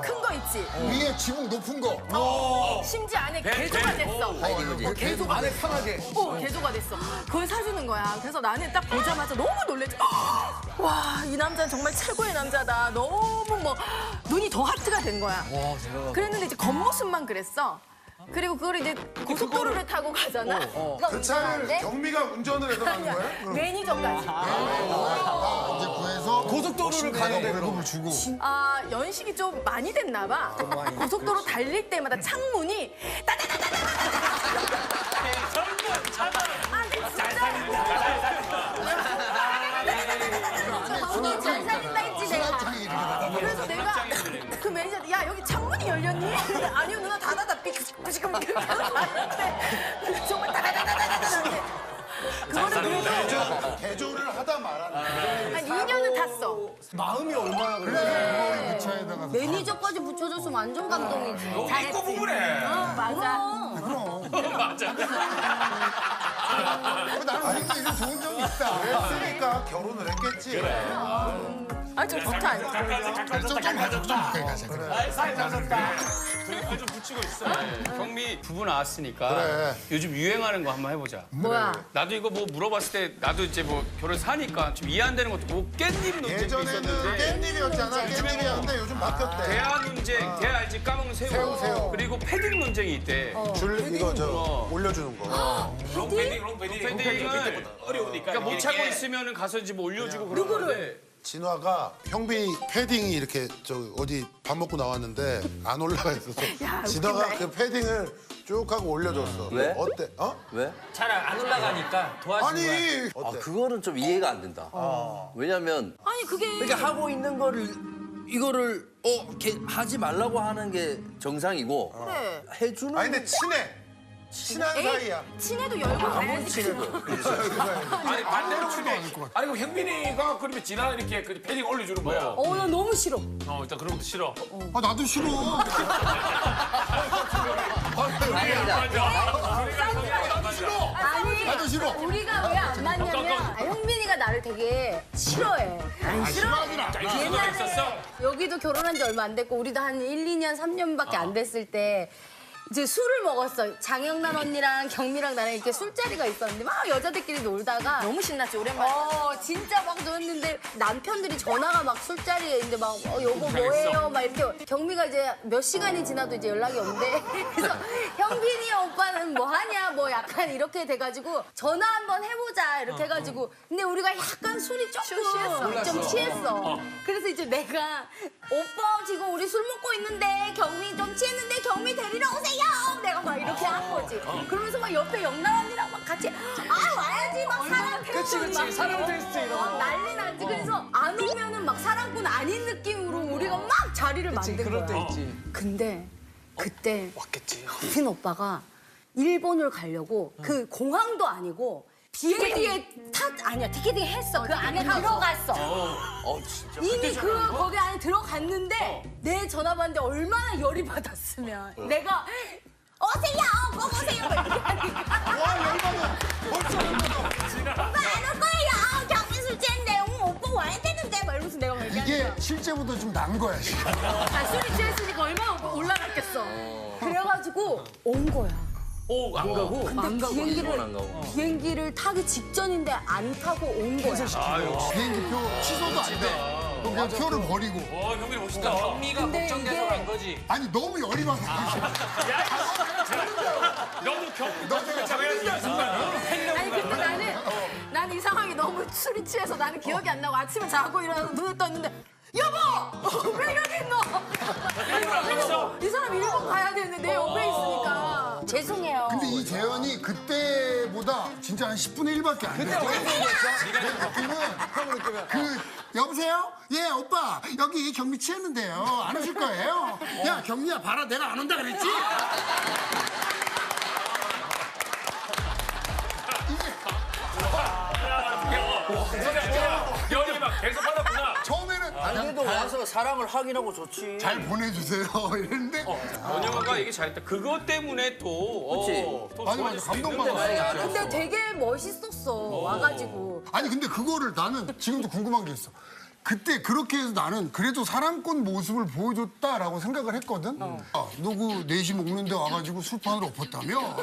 큰 거 있지. 위에 지붕 높은 거. 심지어 안에 개조가 됐어. 계속 안에 편하게. 개조가 됐어. 그걸 사주는 거야. 그래서 나는 딱 보자마자 너무 놀랬지. 와, 이 남자는 정말 최고의 남자다. 너무 뭐 눈이 더 하트가 된 거야. 그랬는데 이제 겉모습만 그랬어. 그리고 그걸 이제 고속도로를 타고 가잖아. 그 차를 경미가 운전을 해서 가는 거야? 그럼? 매니저까지. 이제 구해서 고속도로를 가는데 월급을 주고. 아, 연식이 좀 많이 됐나 봐. 고속도로 달릴 때마다 창문이 본인 잘 살린다 했지 내가. 그래서 내가 그 매니저 야 여기 창문이 열렸니? 아니요 누나 닫아다 삐끗삐끗 이렇게 하는데 정말 다다다다다다다는데 그거를 그래도 개조를 하다 말았네. 한 2년은 탔어. 마음이 얼마나 그래. 그 차에다가. 매니저까지 붙여줬으면 완전 감동이지. 있고 부부네. 맞아. 그럼. 나는 아직도 이런 좋은 점이 있다. 그랬으니까 결혼을 했겠지. 아, 좀 좋다. 좀 가자. 좀 붙이고 있어. 경미 부부 나왔으니까 그래. 요즘 유행하는 거 한번 해보자. 뭐야? 나도 이거 뭐 물어봤을 때 나도 이제 뭐 결혼 사니까 좀 이해 안 되는 것도 뭐 깻잎 논쟁도 예전에는 있었는데 깻잎이었잖아. 깻잎이었는데 요즘 바뀌었대. 대하 논쟁, 대하 알지? 까먹는 새우. 새우. 그리고 패딩 논쟁이 있대. 줄 이거 저 올려주는 거. 롱패딩은 어려우니까. 그러니까 못 차고 있으면 가서 이제 뭐 올려주고 그런 건데. 진화가 형빈이 패딩이 이렇게 저 어디 밥 먹고 나왔는데 안 올라가 있어서 진화가 그 패딩을 쭉 하고 올려줬어. 왜? 어때? 어? 왜? 잘 안 올라가니까 도와주는 거야. 아니 아, 그거는 좀 이해가 안 된다. 왜냐면 아니 그게 그러니까 하고 있는 거를 이거를 하지 말라고 하는 게 정상이고 그래. 해주는 아니 근데 친한 사이야. 친해도 열고 가야지. 친해도. 아니 반대로 그런데 아니 그럼 형빈이가 그러면 진아 이렇게 그 패딩 올려주는 거야. 나 너무 싫어. 일단 그런 것도 싫어. 아 나도 싫어. 아니 나도 싫어. 우리가 왜 안 맞냐면 형빈이가 나를 되게 싫어해. 안 싫어하진 않아. 옛날에 여기도 결혼한 지 얼마 안 됐고 우리도 한 1, 2년, 3년밖에 안 됐을 때 이제 술을 먹었어. 장영란 언니랑 경미랑 나랑 이렇게 술자리가 있었는데 막 여자들끼리 놀다가 너무 신났지 오랜만에. 진짜 막 놀았는데 남편들이 전화가 막 술자리에 있는데 막 여보 뭐해요? 막 이렇게 경미가 이제 몇 시간이 지나도 이제 연락이 온대. 그래서 형빈이 오빠는 뭐 하냐? 뭐 약간 이렇게 돼가지고 전화 한번 해보자 이렇게 해가지고 근데 우리가 약간 술이 조금 좀 취했어. 그래서 이제 내가 오빠 지금 우리 술 먹고 있는데 경미 좀 취했는데 경미 데리러 오세요. 내가 막 이렇게 한 거지. 그러면서 막 옆에 영란 언니랑 막 같이 와야지 막 사랑 테스트 막 사랑 테스트 이런 거. 난리 났지. 그래서 안 오면은 막 사랑꾼 아닌 느낌으로 우리가 막 자리를 만든 그럴 때 거야. 있지. 근데 그때 왔겠지. fin 오빠가 일본을 가려고 그 공항도 아니고 비행기에 티켓팅 했어. 그 안에 들어갔어. 진짜. 이미 거기 안에 들어갔는데 내 전화 받는데 얼마나 열이 받았으면 내가 오세요 꼭 오세요 막 이렇게 하니까 와 열받아. 벌써 열받아. 오빠 안 올 거예요 경미 술취했는데 오빠 와야 되는데 막 이러면서 내가 막 이게 얘기하니까 실제보다 좀 난 거야 지금. 술이 취했으니까 얼마나 올라갔겠어. 그래가지고 온 거야. 안 가고. 근데 비행기를 타기 직전인데 안 타고 온 거야. 비행기표 취소도 안 돼. 그냥 표를 버리고. 경민이 멋있다. 경미가 근데 걱정돼서 이게- 간 거지. 아니 너무 열이 받아. 너무 아니 근데 나는 이 상황이 너무 술이 취해서 나는 기억이 안 나고 아침에 자고 일어나서 눈을 떴는데 여보 왜 여기 있노? 그래서 이 사람 일본 가야 되는데 내 옆에 있으니까 죄송해요. 근데 이 재현이 그때보다 진짜 한 10분의 1밖에 안 돼. 내 느낌은 여보세요? 예 오빠 여기 경미 취했는데요. 안 오실 거예요? 야 경미야 봐라 내가 안 온다 그랬지? 열이 막 계속 하다구나. 처음에는 그래도 와서 사랑을 확인하고 좋지. 잘 보내주세요 이랬는데 원영아가 얘기 잘했다. 그것 때문에 또 또 맞아, 좋아질 수도 감동받았어. 있는데. 근데 되게 멋있었어 와가지고. 아니 근데 그거를 나는 지금도 궁금한 게 있어. 그때 그렇게 해서 나는 그래도 사랑꾼 모습을 보여줬다라고 생각을 했거든. 누구 넷이 먹는데 와가지고 술판을 엎었다며?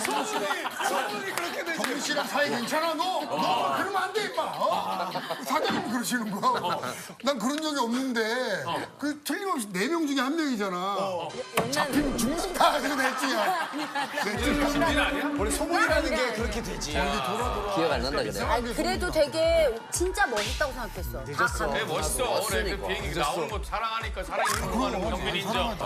소문이 그렇게 되지. 경민 씨랑 사이 괜찮아 너? 너 그러면 안 돼 임마. 사장님 그러시는 거야. 난 그런 적이 없는데 그 틀림없이 4명 중에 1명이잖아. 잡히면 죽는다 그래서 냈지야. 원래 소문이라는 게 그렇게 되지. 기억 안 난다 그래. 아니 그래도 되게 진짜 멋있다고 생각했어. 되게 멋있어. 그래, 그 비행기 나오는 거 사랑하니까 사랑이 흘러가는 경민이 인정.